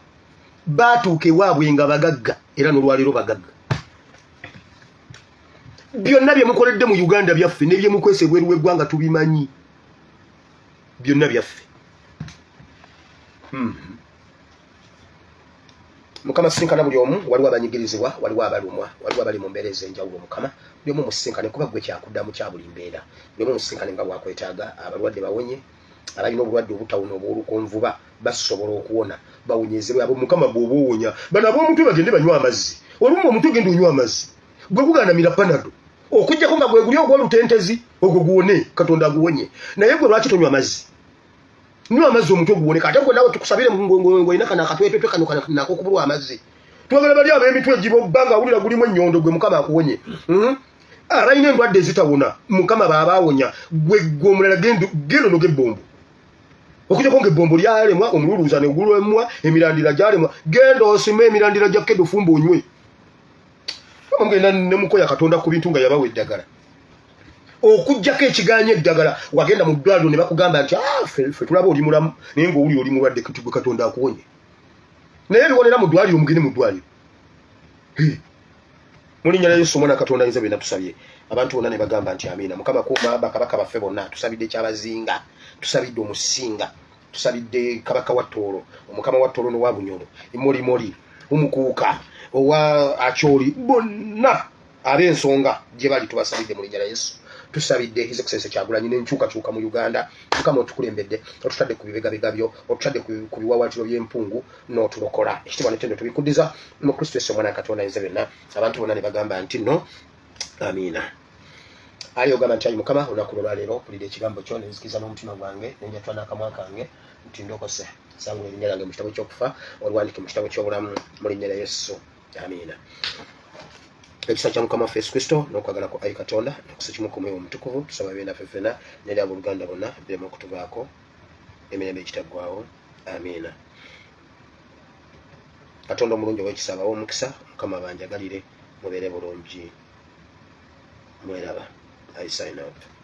baatuuka ewaabwe nga bagagga era n'olwaleero bagagga byonna bye mukoledde mu Uganda byaffe ne bye mukwese ebweru w'eggwanga tubimanyi byonna byaffe Mukama sinkana buli omu waliwo abanyigirizibwa waliwo abalumwa waliwo abali mu mbeera ez'enjawulo Mukama buli omu musinkane kuba gwe kyakuddamu kya buli mbeera buli omu musinkane nga bwakwetaaga abalwadde bawonye abalina obulwadde obutawona obw'olukonvuba basobola okuwona bawonyezebwe abo Mukama bw'obawonya bano ab'omutwe bagende banywa amazzi olumu omutwe genda onywa amazzi gwe guganamira panado okujjako nga gwe guli ogw'olutentezi ogwo guwone Katonda aguwonye naye gwe lwaki tonywa amazzi nywa amazzi omutwe guwone kate gwe nawe tukusabire ng'olina kana akatwetwetwe kano nako okubulwa amazzi twagala bali ab'emitwe egibobbanga awulira gulimu ennyondo gwe Mukama akuwonye abalina endwadde ezitawona Mukama baabawonya gwe omulala gendo n'og'ebbombo okujjako ng'ebbombo lyalemwa omululuuza ne gulwemwa emirandira gyalemwa genda osime emirandira gya Keddo Fumba onywe ngenda ne mukoya Katonda ku bintu nga yabawe eddagala okujjako ekiganya eddagala wagenda mu ddwaliro ne bakugamba nti ffe tulaba oli mulamu naye ng'owuli oli mulwadde gwe Katonda akuwonye naye biwonera mu ddwaliro mugende mu ddwaliro mu linnya lya Yesu omwana Katonda ayinza byonna tusabye abantu bonna ne bagamba nti amiina Mukama kuuma bakabaka baffe bonna tusabidde ekyabazinga tusabidde omusinga tusabidde kabaka wa Tooro omukama wa Tooro n'owa Bunyoro Imolimoli umukuuka owa Acholi bonna ab'ensonga gye bali tubasabidde mu linnya lya Yesu tusabidde His Excellency Kyagulanyi n'enkyukakyuka mu Uganda Mukama otukulembedde otutadde ku bibegabega byo otutadde ku biwawaatiro by'empungu n'otulokola ekitiibwa n'ettendo tubikuddiza mu Kristo Yesu omwana Katonda ayinza byonna abantu bonna ne bagamba nti no amiina ali ogamba nti ayi Mukama olunaku lwaleero mpulira ekigambo kyo ne nzikiza n'omutima gwange ne njatwa n'akamwa kange nti ndokose sangula erinnya lyange mu kitabo ky'okufa olwandike mu kitabo ky'obulamu mu linnya lya Yesu amiina ekisa kya Mukama waffe Yesu Kristo n'okwagala ku ayi Katonda n'okusikimu ku Mwoyo Omutukuvu tusaba byonna ffeffena n'eri abooluganda bonna birema okutubaako emirembe ekitaggwaawo amiina Katonda omulungi ow'ekisa abawe omukisa Mukama banjagalire mubeere bulungi mweraba I sign out.